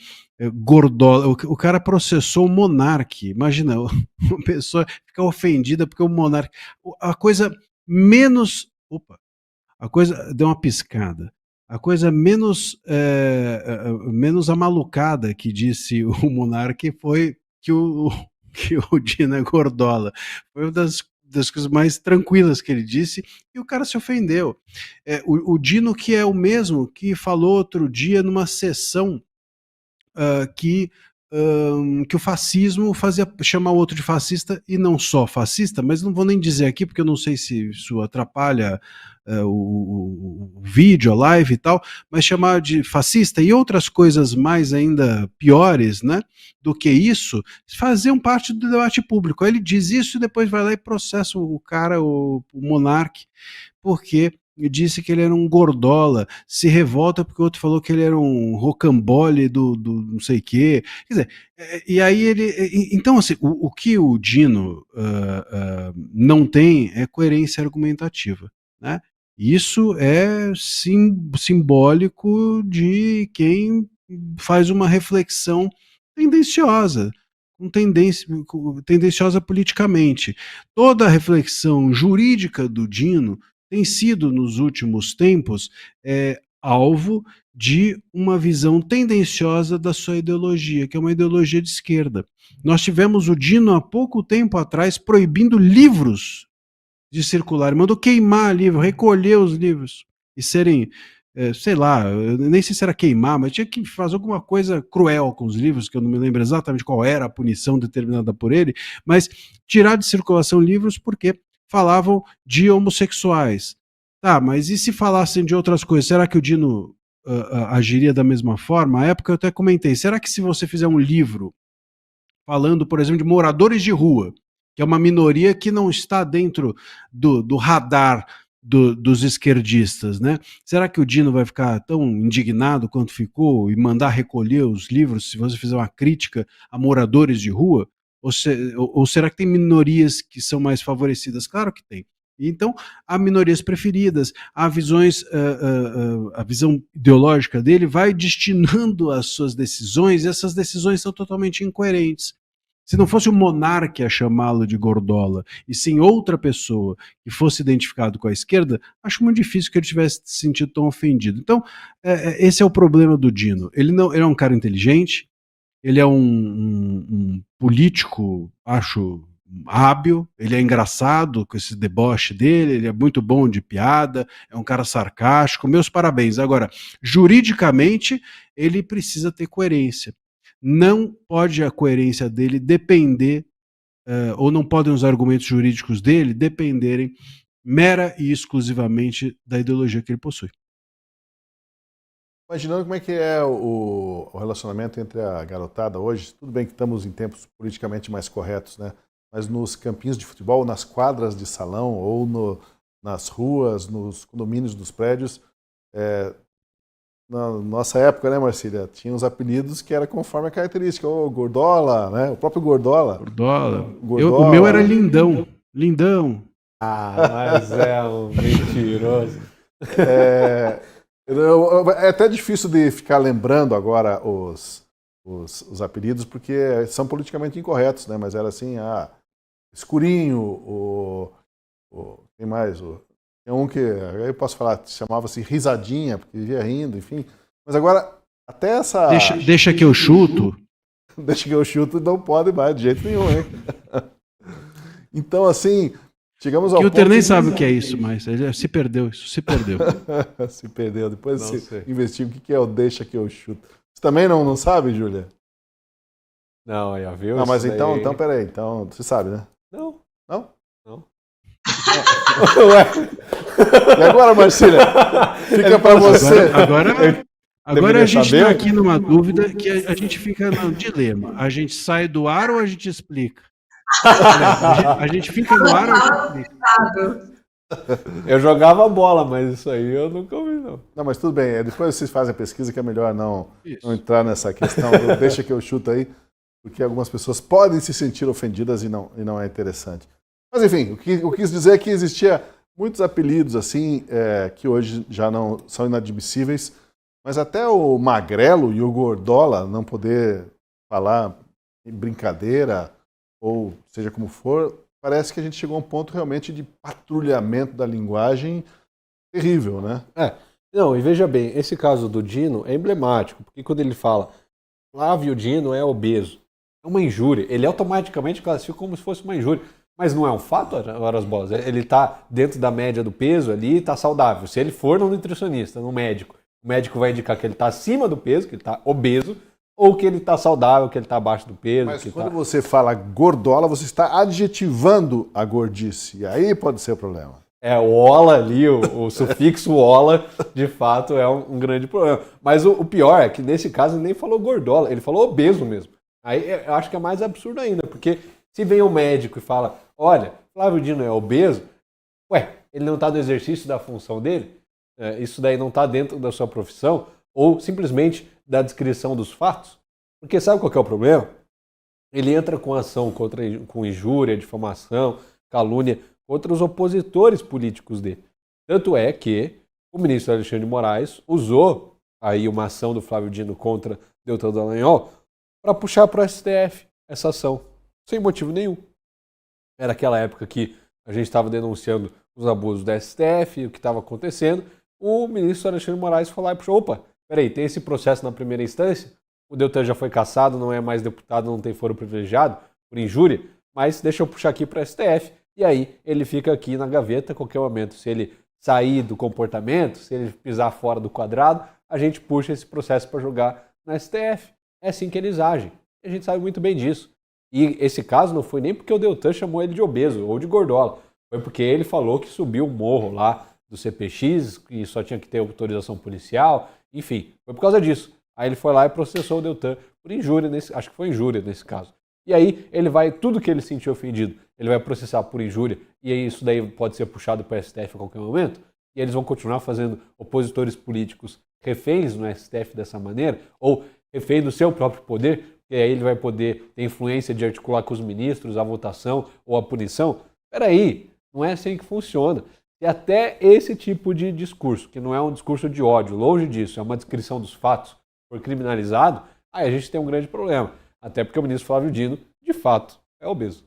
gordola, o cara processou o Monark. Imagina, uma pessoa fica ofendida porque o Monark... A coisa menos... Opa! A coisa deu uma piscada. A coisa menos amalucada que disse o Monark foi que o Dino é gordola. Foi uma das coisas mais tranquilas que ele disse, e o cara se ofendeu. O Dino, que é o mesmo que falou outro dia numa sessão que o fascismo fazia chamar o outro de fascista, e não só fascista, mas não vou nem dizer aqui porque eu não sei se isso atrapalha o vídeo, a live e tal, mas chamar de fascista e outras coisas mais ainda piores, né, do que isso, faziam parte do debate público. Aí ele diz isso e depois vai lá e processa o cara, o Monark, porque disse que ele era um gordola, se revolta porque o outro falou que ele era um rocambole do não sei o quê. Quer dizer, e aí ele... Então, assim, o que o Dino não tem é coerência argumentativa, né? Isso é simbólico de quem faz uma reflexão tendenciosa, tendenciosa politicamente. Toda a reflexão jurídica do Dino tem sido, nos últimos tempos, alvo de uma visão tendenciosa da sua ideologia, que é uma ideologia de esquerda. Nós tivemos o Dino, há pouco tempo atrás, proibindo livros de circular. Mandou queimar livro, recolher os livros e serem, sei lá, eu nem sei se era queimar, mas tinha que fazer alguma coisa cruel com os livros, que eu não me lembro exatamente qual era a punição determinada por ele, mas tirar de circulação livros porque falavam de homossexuais. Tá, mas e se falassem de outras coisas? Será que o Dino agiria da mesma forma? À época eu até comentei, será que se você fizer um livro falando, por exemplo, de moradores de rua, que é uma minoria que não está dentro do radar dos esquerdistas, né? Será que o Dino vai ficar tão indignado quanto ficou e mandar recolher os livros se você fizer uma crítica a moradores de rua? Ou será que tem minorias que são mais favorecidas? Claro que tem. Então, há minorias preferidas, há visões, a visão ideológica dele vai destinando as suas decisões, e essas decisões são totalmente incoerentes. Se não fosse o monarca a chamá-lo de Gordola, e sim outra pessoa que fosse identificado com a esquerda, acho muito difícil que ele tivesse se sentido tão ofendido. Então, esse é o problema do Dino. Ele é um cara inteligente, ele é um político, acho, hábil, ele é engraçado com esse deboche dele, ele é muito bom de piada, é um cara sarcástico, meus parabéns. Agora, juridicamente, ele precisa ter coerência. Não pode a coerência dele depender, ou não podem os argumentos jurídicos dele dependerem mera e exclusivamente da ideologia que ele possui. Imaginando como é que é o relacionamento entre a garotada hoje, tudo bem que estamos em tempos politicamente mais corretos, né? Mas nos campinhos de futebol, nas quadras de salão ou nas ruas, nos condomínios dos prédios, na nossa época, né, Marcília, tinha uns apelidos que era conforme a característica, o Gordola, né? O próprio Gordola. Gordola. O meu era Lindão. Lindão. Mas é um mentiroso. É até difícil de ficar lembrando agora os apelidos, porque são politicamente incorretos, né? Mas era assim, Escurinho, quem mais? Tem um que, eu posso falar, chamava-se Risadinha, porque vivia rindo, enfim. Mas agora, até essa... Deixa que eu chuto. Deixa que eu chuto, não pode mais, de jeito nenhum, hein? Então, assim... Chegamos ao ponto... O Kilter nem sabe o que é isso, mas ele se perdeu. Se perdeu. Depois você investiga o que é o deixa que eu chuto. Você também não sabe, Júlia? Não, aí, viu? Não, mas então, peraí. Então, você sabe, né? Não. Não? Não. E agora, Marcília? Fica pra você. Agora a gente está aqui numa dúvida que a gente fica no dilema. A gente sai do ar ou a gente explica? A gente fica no ar ou a gente explica? Eu jogava bola, mas isso aí eu nunca ouvi, não. Não, mas tudo bem. Depois vocês fazem a pesquisa que é melhor não entrar nessa questão. Deixa que eu chuto aí, porque algumas pessoas podem se sentir ofendidas e não é interessante. Mas enfim, o que eu quis dizer é que existia muitos apelidos assim, que hoje já não são inadmissíveis, mas até o Magrelo e o Gordola não poder falar em brincadeira, ou seja como for, parece que a gente chegou a um ponto realmente de patrulhamento da linguagem terrível, né? Não, e veja bem, esse caso do Dino é emblemático, porque quando ele fala Flávio Dino é obeso, é uma injúria, ele automaticamente classifica como se fosse uma injúria, mas não é um fato, horas boas, ele está dentro da média do peso ali e está saudável. Se ele for no nutricionista, no médico, o médico vai indicar que ele está acima do peso, que ele está obeso, ou que ele está saudável, que ele está abaixo do peso. Mas quando você fala gordola, você está adjetivando a gordice. E aí pode ser o problema. O ola ali, o sufixo ola, de fato, é um grande problema. Mas o pior é que nesse caso ele nem falou gordola, ele falou obeso mesmo. Aí eu acho que é mais absurdo ainda, porque se vem um médico e fala, olha, Flávio Dino é obeso, ele não está no exercício da função dele? Isso daí não está dentro da sua profissão? Ou simplesmente da descrição dos fatos? Porque sabe qual que é o problema? Ele entra com ação com injúria, difamação, calúnia contra os opositores políticos dele. Tanto é que o ministro Alexandre de Moraes usou aí uma ação do Flávio Dino contra Deltan Dallagnol para puxar para o STF essa ação, sem motivo nenhum. Era aquela época que a gente estava denunciando os abusos da STF, o que estava acontecendo. O ministro Alexandre de Moraes foi lá e puxou, peraí, tem esse processo na primeira instância, o Deltan já foi cassado, não é mais deputado, não tem foro privilegiado, por injúria, mas deixa eu puxar aqui para o STF, e aí ele fica aqui na gaveta a qualquer momento. Se ele sair do comportamento, se ele pisar fora do quadrado, a gente puxa esse processo para jogar na STF. É assim que eles agem. A gente sabe muito bem disso. E esse caso não foi nem porque o Deltan chamou ele de obeso ou de gordola. Foi porque ele falou que subiu o morro lá do CPX, que só tinha que ter autorização policial, enfim, foi por causa disso. Aí ele foi lá e processou o Deltan por injúria, acho que foi injúria nesse caso. E aí ele vai, tudo que ele sentiu ofendido, ele vai processar por injúria, e aí isso daí pode ser puxado para o STF a qualquer momento, e eles vão continuar fazendo opositores políticos reféns no STF dessa maneira, ou refém do seu próprio poder, e aí ele vai poder ter influência de articular com os ministros a votação ou a punição. Peraí, não é assim que funciona. E até esse tipo de discurso, que não é um discurso de ódio, longe disso, é uma descrição dos fatos, for criminalizado, aí a gente tem um grande problema. Até porque o ministro Flávio Dino, de fato, é obeso.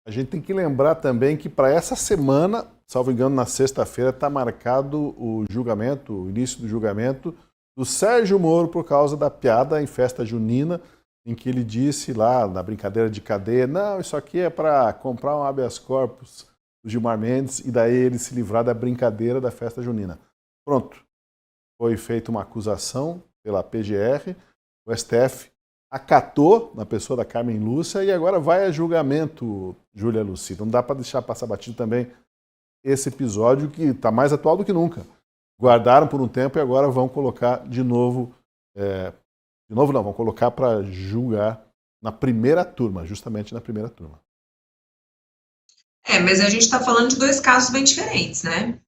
A gente tem que lembrar também que para essa semana, salvo engano, na sexta-feira, está marcado o julgamento, o início do julgamento do Sérgio Moro por causa da piada em festa junina, em que ele disse lá, na brincadeira de cadeia, não, isso aqui é para comprar um habeas corpus do Gilmar Mendes, e daí ele se livrar da brincadeira da festa junina. Pronto. Foi feita uma acusação pela PGR, o STF acatou na pessoa da Carmen Lúcia e agora vai a julgamento, Júlia Luci. Não dá para deixar passar batido também esse episódio que está mais atual do que nunca. Guardaram por um tempo e agora vão colocar de novo, vão colocar para julgar na primeira turma, justamente na primeira turma. Mas a gente está falando de dois casos bem diferentes, né?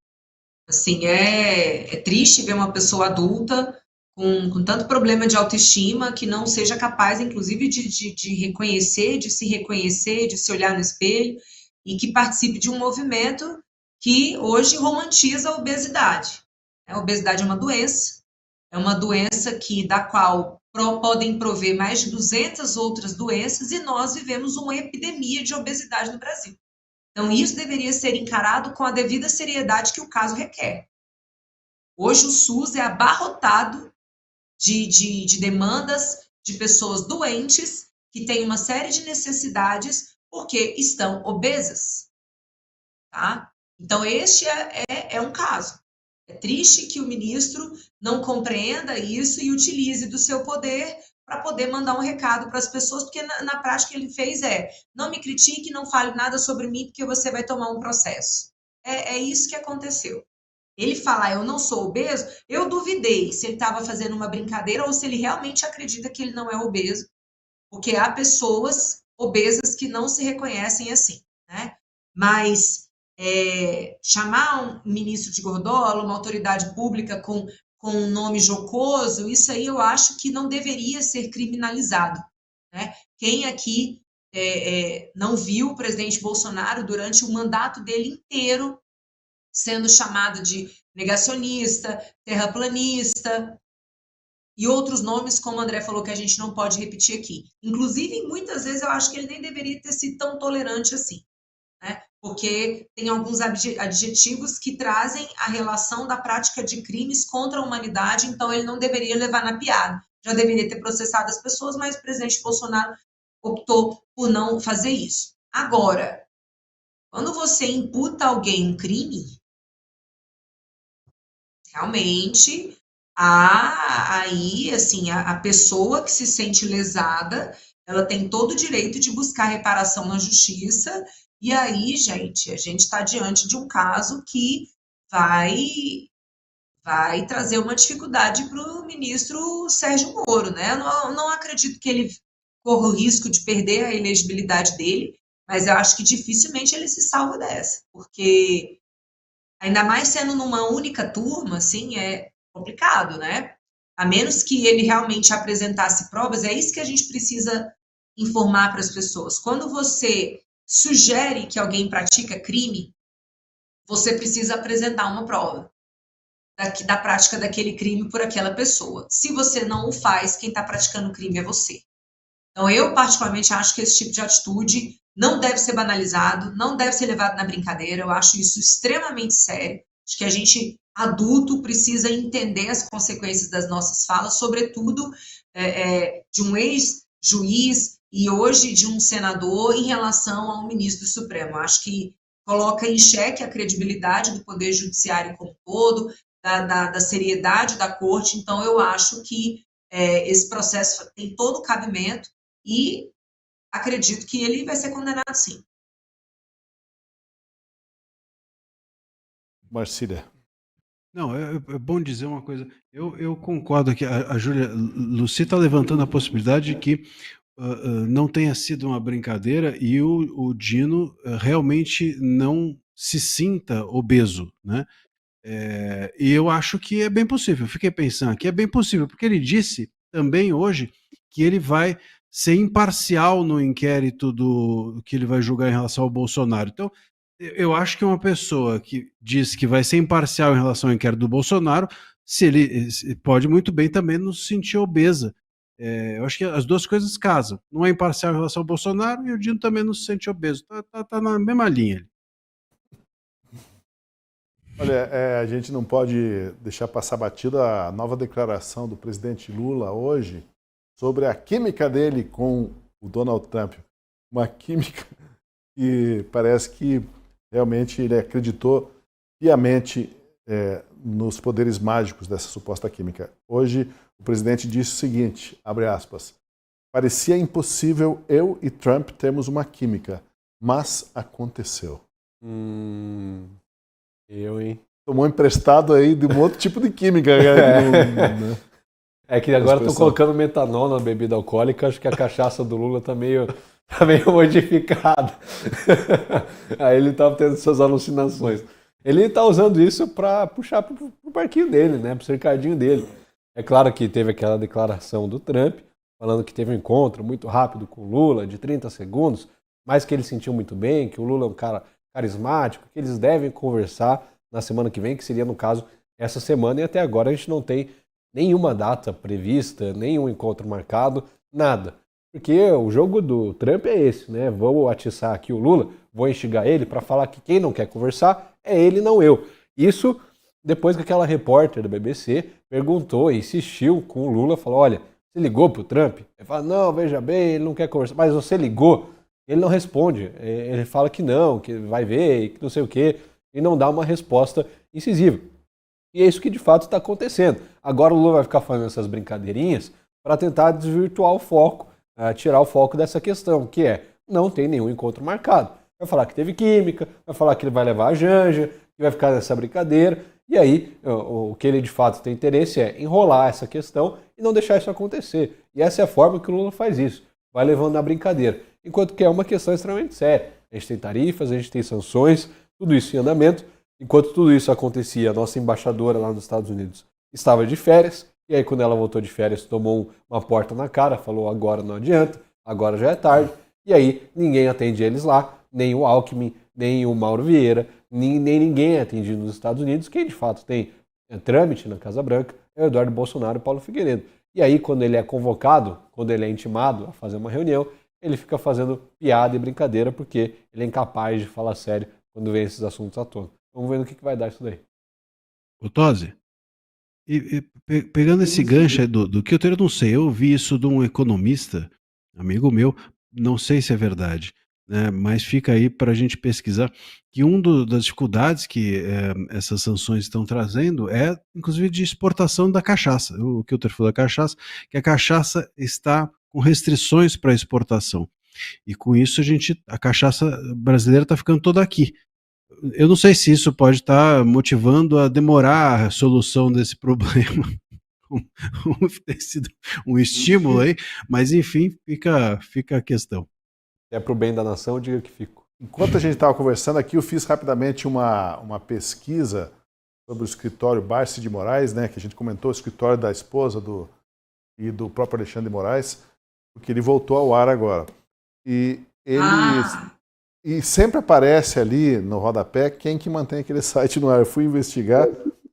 Assim, é triste ver uma pessoa adulta com tanto problema de autoestima que não seja capaz, inclusive, de reconhecer, de se reconhecer, de se olhar no espelho e que participe de um movimento que hoje romantiza a obesidade. A obesidade é uma doença da qual podem prover mais de 200 outras doenças e nós vivemos uma epidemia de obesidade no Brasil. Então, isso deveria ser encarado com a devida seriedade que o caso requer. Hoje, o SUS é abarrotado de demandas de pessoas doentes que têm uma série de necessidades porque estão obesas. Tá? Então, este é um caso. É triste que o ministro não compreenda isso e utilize do seu poder para poder mandar um recado para as pessoas, porque na prática ele fez não me critique, não fale nada sobre mim, porque você vai tomar um processo. É isso que aconteceu. Ele falar, eu não sou obeso, eu duvidei se ele estava fazendo uma brincadeira ou se ele realmente acredita que ele não é obeso, porque há pessoas obesas que não se reconhecem assim, né? Mas chamar um ministro de gordola, uma autoridade pública com um nome jocoso, isso aí eu acho que não deveria ser criminalizado, né? Quem aqui não viu o presidente Bolsonaro durante o mandato dele inteiro sendo chamado de negacionista, terraplanista e outros nomes, como o André falou, que a gente não pode repetir aqui. Inclusive, muitas vezes eu acho que ele nem deveria ter sido tão tolerante assim, né? Porque tem alguns adjetivos que trazem a relação da prática de crimes contra a humanidade, então ele não deveria levar na piada. Já deveria ter processado as pessoas, mas o presidente Bolsonaro optou por não fazer isso. Agora, quando você imputa a alguém um crime, realmente aí, assim, a pessoa que se sente lesada, ela tem todo o direito de buscar reparação na justiça. E aí, gente, a gente está diante de um caso que vai trazer uma dificuldade para o ministro Sérgio Moro, né? Eu não acredito que ele corra o risco de perder a elegibilidade dele, mas eu acho que dificilmente ele se salva dessa, porque ainda mais sendo numa única turma, assim, é complicado, né? A menos que ele realmente apresentasse provas, é isso que a gente precisa informar para as pessoas. Quando você sugere que alguém pratica crime, você precisa apresentar uma prova da prática daquele crime por aquela pessoa. Se você não o faz, quem está praticando o crime é você. Então, eu particularmente acho que esse tipo de atitude não deve ser banalizado, não deve ser levado na brincadeira, eu acho isso extremamente sério. Acho que a gente, adulto, precisa entender as consequências das nossas falas, sobretudo de um ex-juiz e hoje de um senador em relação ao ministro do Supremo. Acho que coloca em xeque a credibilidade do Poder Judiciário como um todo, da seriedade da corte. Então, eu acho que esse processo tem todo o cabimento e acredito que ele vai ser condenado sim. Marcília. Não, é bom dizer uma coisa. Eu concordo que a Júlia Lucy está levantando a possibilidade de que não tenha sido uma brincadeira e o Dino realmente não se sinta obeso, né? E eu acho que é bem possível. Eu fiquei pensando aqui, é bem possível, porque ele disse também hoje que ele vai ser imparcial no inquérito que ele vai julgar em relação ao Bolsonaro. Então, eu acho que uma pessoa que diz que vai ser imparcial em relação ao inquérito do Bolsonaro, pode muito bem também não se sentir obesa. Eu acho que as duas coisas casam. Não é imparcial em relação ao Bolsonaro e o Dino também não se sente obeso. Tá na mesma linha. Olha, a gente não pode deixar passar batida a nova declaração do presidente Lula hoje sobre a química dele com o Donald Trump. Uma química que parece que realmente ele acreditou piamente nos poderes mágicos dessa suposta química. Hoje, o presidente disse o seguinte, abre aspas, parecia impossível eu e Trump termos uma química, mas aconteceu. Hein? Tomou emprestado aí de um outro tipo de química. Né? É que agora estão colocando metanol na bebida alcoólica, acho que a cachaça do Lula tá meio modificada. Aí ele tá tendo suas alucinações. Ele tá usando isso para puxar pro barquinho dele, né? Pro cercadinho dele. É claro que teve aquela declaração do Trump, falando que teve um encontro muito rápido com o Lula, de 30 segundos, mas que ele sentiu muito bem, que o Lula é um cara carismático, que eles devem conversar na semana que vem, que seria, no caso, essa semana, e até agora a gente não tem nenhuma data prevista, nenhum encontro marcado, nada. Porque o jogo do Trump é esse, né? Vou atiçar aqui o Lula, vou instigar ele para falar que quem não quer conversar é ele, não eu. Isso depois que aquela repórter da BBC perguntou e insistiu com o Lula, falou, olha, você ligou pro Trump? Ele fala, não, veja bem, ele não quer conversar, mas você ligou? Ele não responde, ele fala que não, que vai ver, que não sei o quê, e não dá uma resposta incisiva. E é isso que de fato está acontecendo. Agora o Lula vai ficar fazendo essas brincadeirinhas para tentar desvirtuar o foco, tirar o foco dessa questão, que é, não tem nenhum encontro marcado. Vai falar que teve química, vai falar que ele vai levar a Janja, que vai ficar nessa brincadeira, e aí o que ele de fato tem interesse é enrolar essa questão e não deixar isso acontecer. E essa é a forma que o Lula faz isso, vai levando na brincadeira. Enquanto que é uma questão extremamente séria. A gente tem tarifas, a gente tem sanções, tudo isso em andamento. Enquanto tudo isso acontecia, a nossa embaixadora lá nos Estados Unidos estava de férias, e aí quando ela voltou de férias tomou uma porta na cara, falou agora não adianta, agora já é tarde, e aí ninguém atende eles lá, nem o Alckmin, nem o Mauro Vieira, nem ninguém é atendido nos Estados Unidos. Quem de fato tem trâmite na Casa Branca é o Eduardo Bolsonaro e Paulo Figueiredo. E aí quando ele é convocado, quando ele é intimado a fazer uma reunião, ele fica fazendo piada e brincadeira porque ele é incapaz de falar sério quando vem esses assuntos à tona. Vamos ver no que vai dar isso daí. Ô Tosi, pegando esse gancho aí do que eu não sei, eu ouvi isso de um economista, amigo meu, não sei se é verdade, né, mas fica aí para a gente pesquisar, que das dificuldades que essas sanções estão trazendo é, inclusive, de exportação da cachaça. O que o Kilter falou da cachaça, que a cachaça está com restrições para exportação. E com isso a cachaça brasileira está ficando toda aqui. Eu não sei se isso pode estar motivando a demorar a solução desse problema. Ter sido um estímulo aí, mas enfim, fica a questão. É para o bem da nação, eu digo que fico. Enquanto a gente estava conversando aqui, eu fiz rapidamente uma pesquisa sobre o escritório Barsi de Moraes, né, que a gente comentou, o escritório da esposa e do próprio Alexandre de Moraes, porque ele voltou ao ar agora. E sempre aparece ali no rodapé quem que mantém aquele site no ar. Eu fui investigar,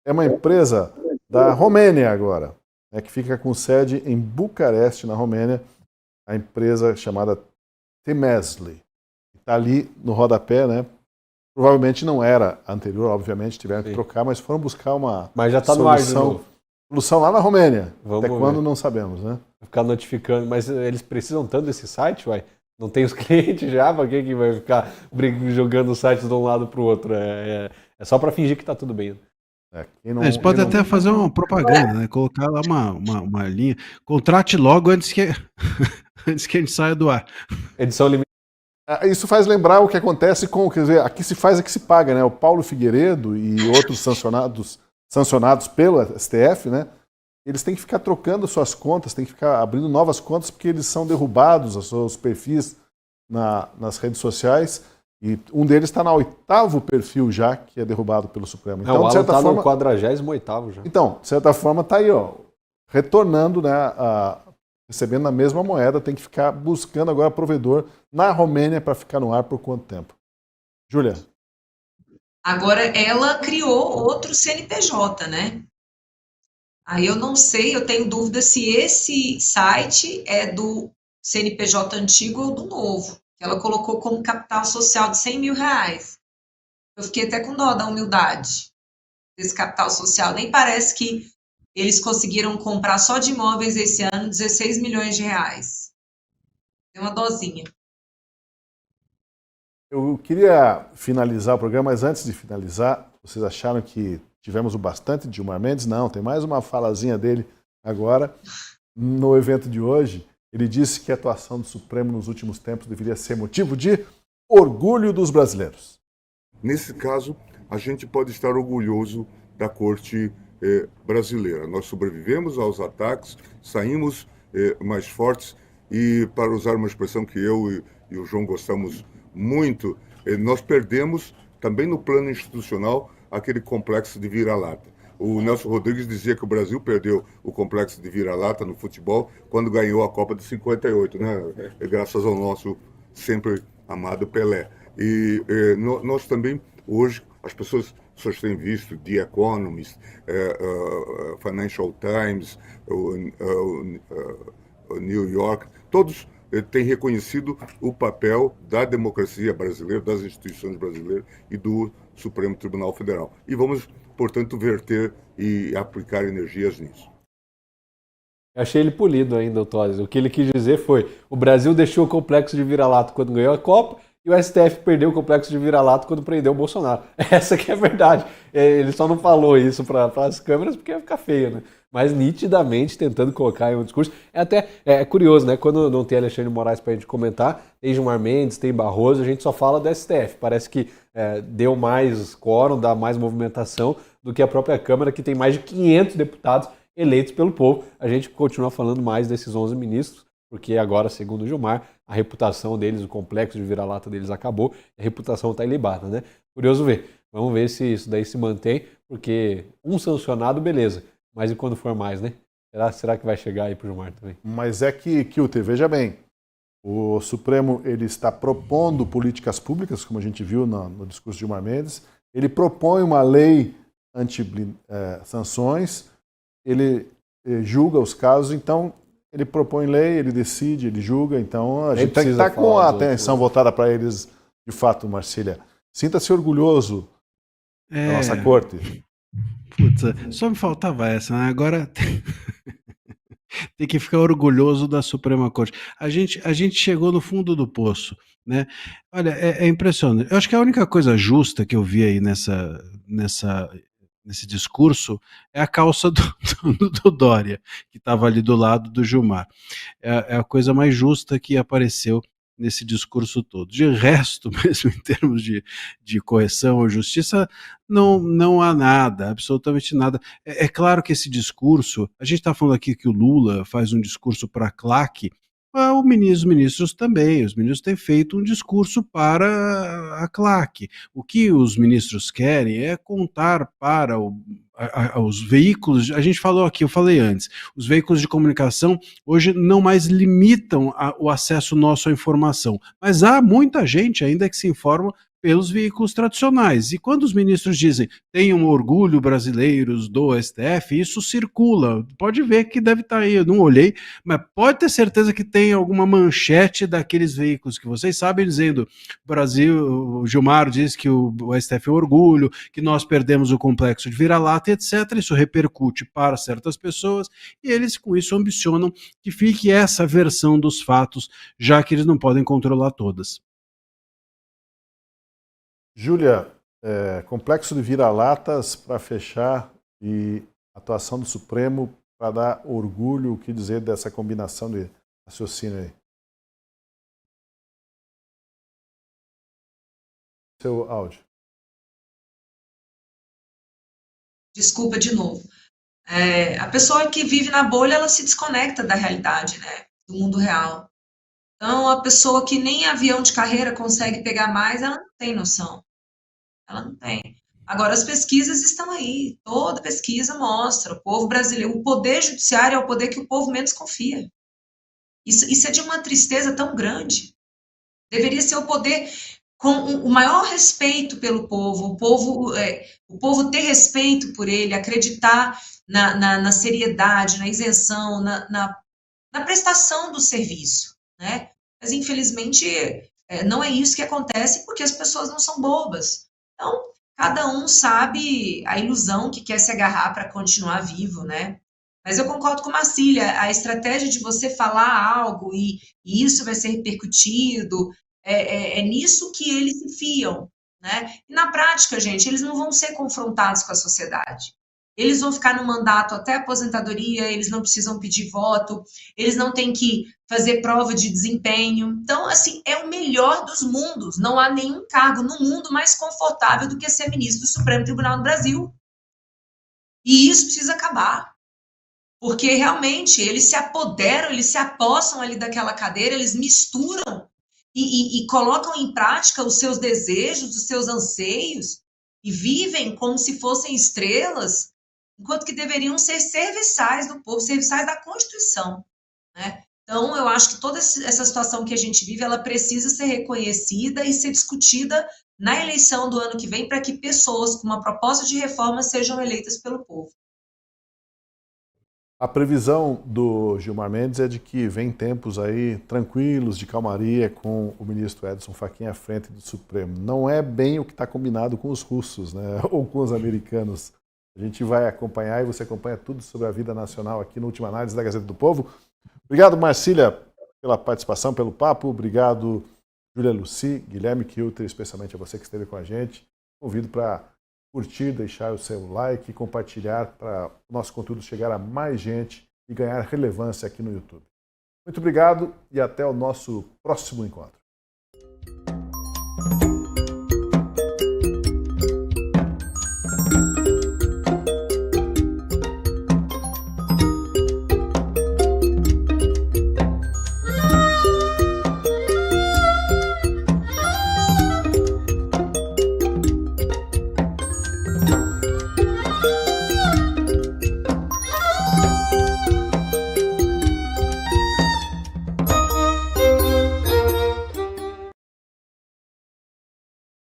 é uma empresa da Romênia agora, né, que fica com sede em Bucareste, na Romênia, a empresa chamada Temesli. Está ali no rodapé, né? Provavelmente não era anterior, obviamente, tiveram que trocar, mas foram buscar uma mas já está no ar de novo. Solução lá na Romênia. Vamos até quando ver. Não sabemos, né? Vai ficar notificando, mas eles precisam tanto desse site, uai? Não tem os clientes já, para que vai ficar jogando os sites de um lado para o outro? É só para fingir que está tudo bem. Eles podem até fazer uma propaganda, né? Colocar lá uma linha. Contrate logo antes que a gente saia do ar. Edição limitada. Isso faz lembrar o que acontece com, quer dizer, aqui se faz, aqui se paga, né? O Paulo Figueiredo e outros sancionados pelo STF, né? Eles têm que ficar trocando suas contas, têm que ficar abrindo novas contas porque eles são derrubados, os seus perfis nas redes sociais. E um deles está no 8º perfil já, que é derrubado pelo Supremo. Então, o Alan está no 48º já. Então, de certa forma, está aí, ó, retornando, né, recebendo na mesma moeda, tem que ficar buscando agora provedor na Romênia para ficar no ar por quanto tempo? Júlia? Agora, ela criou outro CNPJ, né? Aí eu não sei, eu tenho dúvida se esse site é do CNPJ antigo ou do novo. Ela colocou como capital social de R$100 mil. Eu fiquei até com dó da humildade desse capital social. Nem parece que eles conseguiram comprar só de imóveis esse ano 16 milhões de reais. Tem uma dosinha. Eu queria finalizar o programa, mas antes de finalizar, vocês acharam que tivemos o bastante de Gilmar Mendes? Não, tem mais uma falazinha dele agora. No evento de hoje, ele disse que a atuação do Supremo nos últimos tempos deveria ser motivo de orgulho dos brasileiros. Nesse caso, a gente pode estar orgulhoso da Corte brasileira. Nós sobrevivemos aos ataques, saímos mais fortes e, para usar uma expressão que eu e o João gostamos muito, nós perdemos também no plano institucional aquele complexo de vira-lata. O Nelson Rodrigues dizia que o Brasil perdeu o complexo de vira-lata no futebol quando ganhou a Copa de 58, né? Graças ao nosso sempre amado Pelé. E nós também, hoje, as pessoas têm visto The Economist, Financial Times, o New York, todos têm reconhecido o papel da democracia brasileira, das instituições brasileiras e do Supremo Tribunal Federal. E vamos, portanto, verter e aplicar energias nisso. Eu achei ele polido ainda, o Tosi. O que ele quis dizer foi: o Brasil deixou o complexo de vira-lata quando ganhou a Copa e o STF perdeu o complexo de vira-lata quando prendeu o Bolsonaro. Essa que é a verdade. Ele só não falou isso para as câmeras porque ia ficar feio, né? Mas nitidamente tentando colocar em um discurso. É curioso, né? Quando não tem Alexandre de Moraes para a gente comentar, tem Gilmar Mendes, tem Barroso, a gente só fala do STF. Parece que deu mais quórum, dá mais movimentação do que a própria Câmara, que tem mais de 500 deputados eleitos pelo povo. A gente continua falando mais desses 11 ministros, porque agora, segundo o Gilmar, a reputação deles, o complexo de vira-lata deles acabou, a reputação está ilibada, né? Curioso ver. Vamos ver se isso daí se mantém, porque um sancionado, beleza. Mas e quando for mais, né? Será que vai chegar aí para o Gilmar também? Mas é que, Kilter, veja bem, o Supremo ele está propondo políticas públicas, como a gente viu no discurso de Gilmar Mendes, ele propõe uma lei anti-sanções, ele julga os casos, então ele propõe lei, ele decide, ele julga, então a gente tem que estar com a atenção voltada para eles, de fato, Marcília. Sinta-se orgulhoso da nossa corte. Putz, só me faltava essa, né? Agora tem que ficar orgulhoso da Suprema Corte. A gente chegou no fundo do poço, né? Olha, é impressionante. Eu acho que a única coisa justa que eu vi aí nesse discurso é a calça do Dória, que estava ali do lado do Gilmar. É a coisa mais justa que apareceu nesse discurso todo. De resto, mesmo em termos de correção ou justiça, não há nada, absolutamente nada. É claro que esse discurso, a gente está falando aqui que o Lula faz um discurso para a claque, os ministros também, os ministros têm feito um discurso para a claque. O que os ministros querem é contar para os veículos, a gente falou aqui, eu falei antes, os veículos de comunicação hoje não mais limitam o acesso nosso à informação, mas há muita gente ainda que se informa pelos veículos tradicionais. E quando os ministros dizem tenham orgulho brasileiros do STF, isso circula. Pode ver que deve estar aí, eu não olhei, mas pode ter certeza que tem alguma manchete daqueles veículos que vocês sabem dizendo Brasil, o Gilmar diz que o STF é orgulho, que nós perdemos o complexo de vira-lata, etc. Isso repercute para certas pessoas e eles com isso ambicionam que fique essa versão dos fatos, já que eles não podem controlar todas. Júlia, complexo de vira-latas para fechar e atuação do Supremo para dar orgulho, o que dizer dessa combinação de raciocínio aí? seu áudio. Desculpa de novo. A pessoa que vive na bolha, ela se desconecta da realidade, né? Do mundo real. Então, a pessoa que nem avião de carreira consegue pegar mais, ela não tem noção. Ela não tem. Agora, as pesquisas estão aí. Toda pesquisa mostra. O povo brasileiro, o poder judiciário é o poder que o povo menos confia. Isso é de uma tristeza tão grande. Deveria ser o poder com o maior respeito pelo povo, o povo ter respeito por ele, acreditar na seriedade, na isenção, na prestação do serviço, né? Mas, infelizmente, não é isso que acontece porque as pessoas não são bobas. Então, cada um sabe a ilusão que quer se agarrar para continuar vivo, né? Mas eu concordo com Marcília, a estratégia de você falar algo e isso vai ser repercutido, é nisso que eles se fiam, né? E na prática, gente, eles não vão ser confrontados com a sociedade. Eles vão ficar no mandato até a aposentadoria, eles não precisam pedir voto, eles não têm que fazer prova de desempenho. Então, assim, é o melhor dos mundos. Não há nenhum cargo no mundo mais confortável do que ser ministro do Supremo Tribunal do Brasil. E isso precisa acabar. Porque realmente eles se apoderam, eles se apossam ali daquela cadeira, eles misturam e colocam em prática os seus desejos, os seus anseios, e vivem como se fossem estrelas, enquanto que deveriam ser serviçais do povo, serviçais da Constituição, né? Então, eu acho que toda essa situação que a gente vive, ela precisa ser reconhecida e ser discutida na eleição do ano que vem, para que pessoas com uma proposta de reforma sejam eleitas pelo povo. A previsão do Gilmar Mendes é de que vem tempos aí tranquilos, de calmaria, com o ministro Edson Fachin à frente do Supremo. Não é bem o que está combinado com os russos, né? Ou com os americanos. A gente vai acompanhar e você acompanha tudo sobre a vida nacional aqui no Última Análise da Gazeta do Povo. Obrigado, Marcília, pela participação, pelo papo. Obrigado, Júlia Luci, Guilherme Kilter, especialmente a você que esteve com a gente. Convido para curtir, deixar o seu like e compartilhar para o nosso conteúdo chegar a mais gente e ganhar relevância aqui no YouTube. Muito obrigado e até o nosso próximo encontro.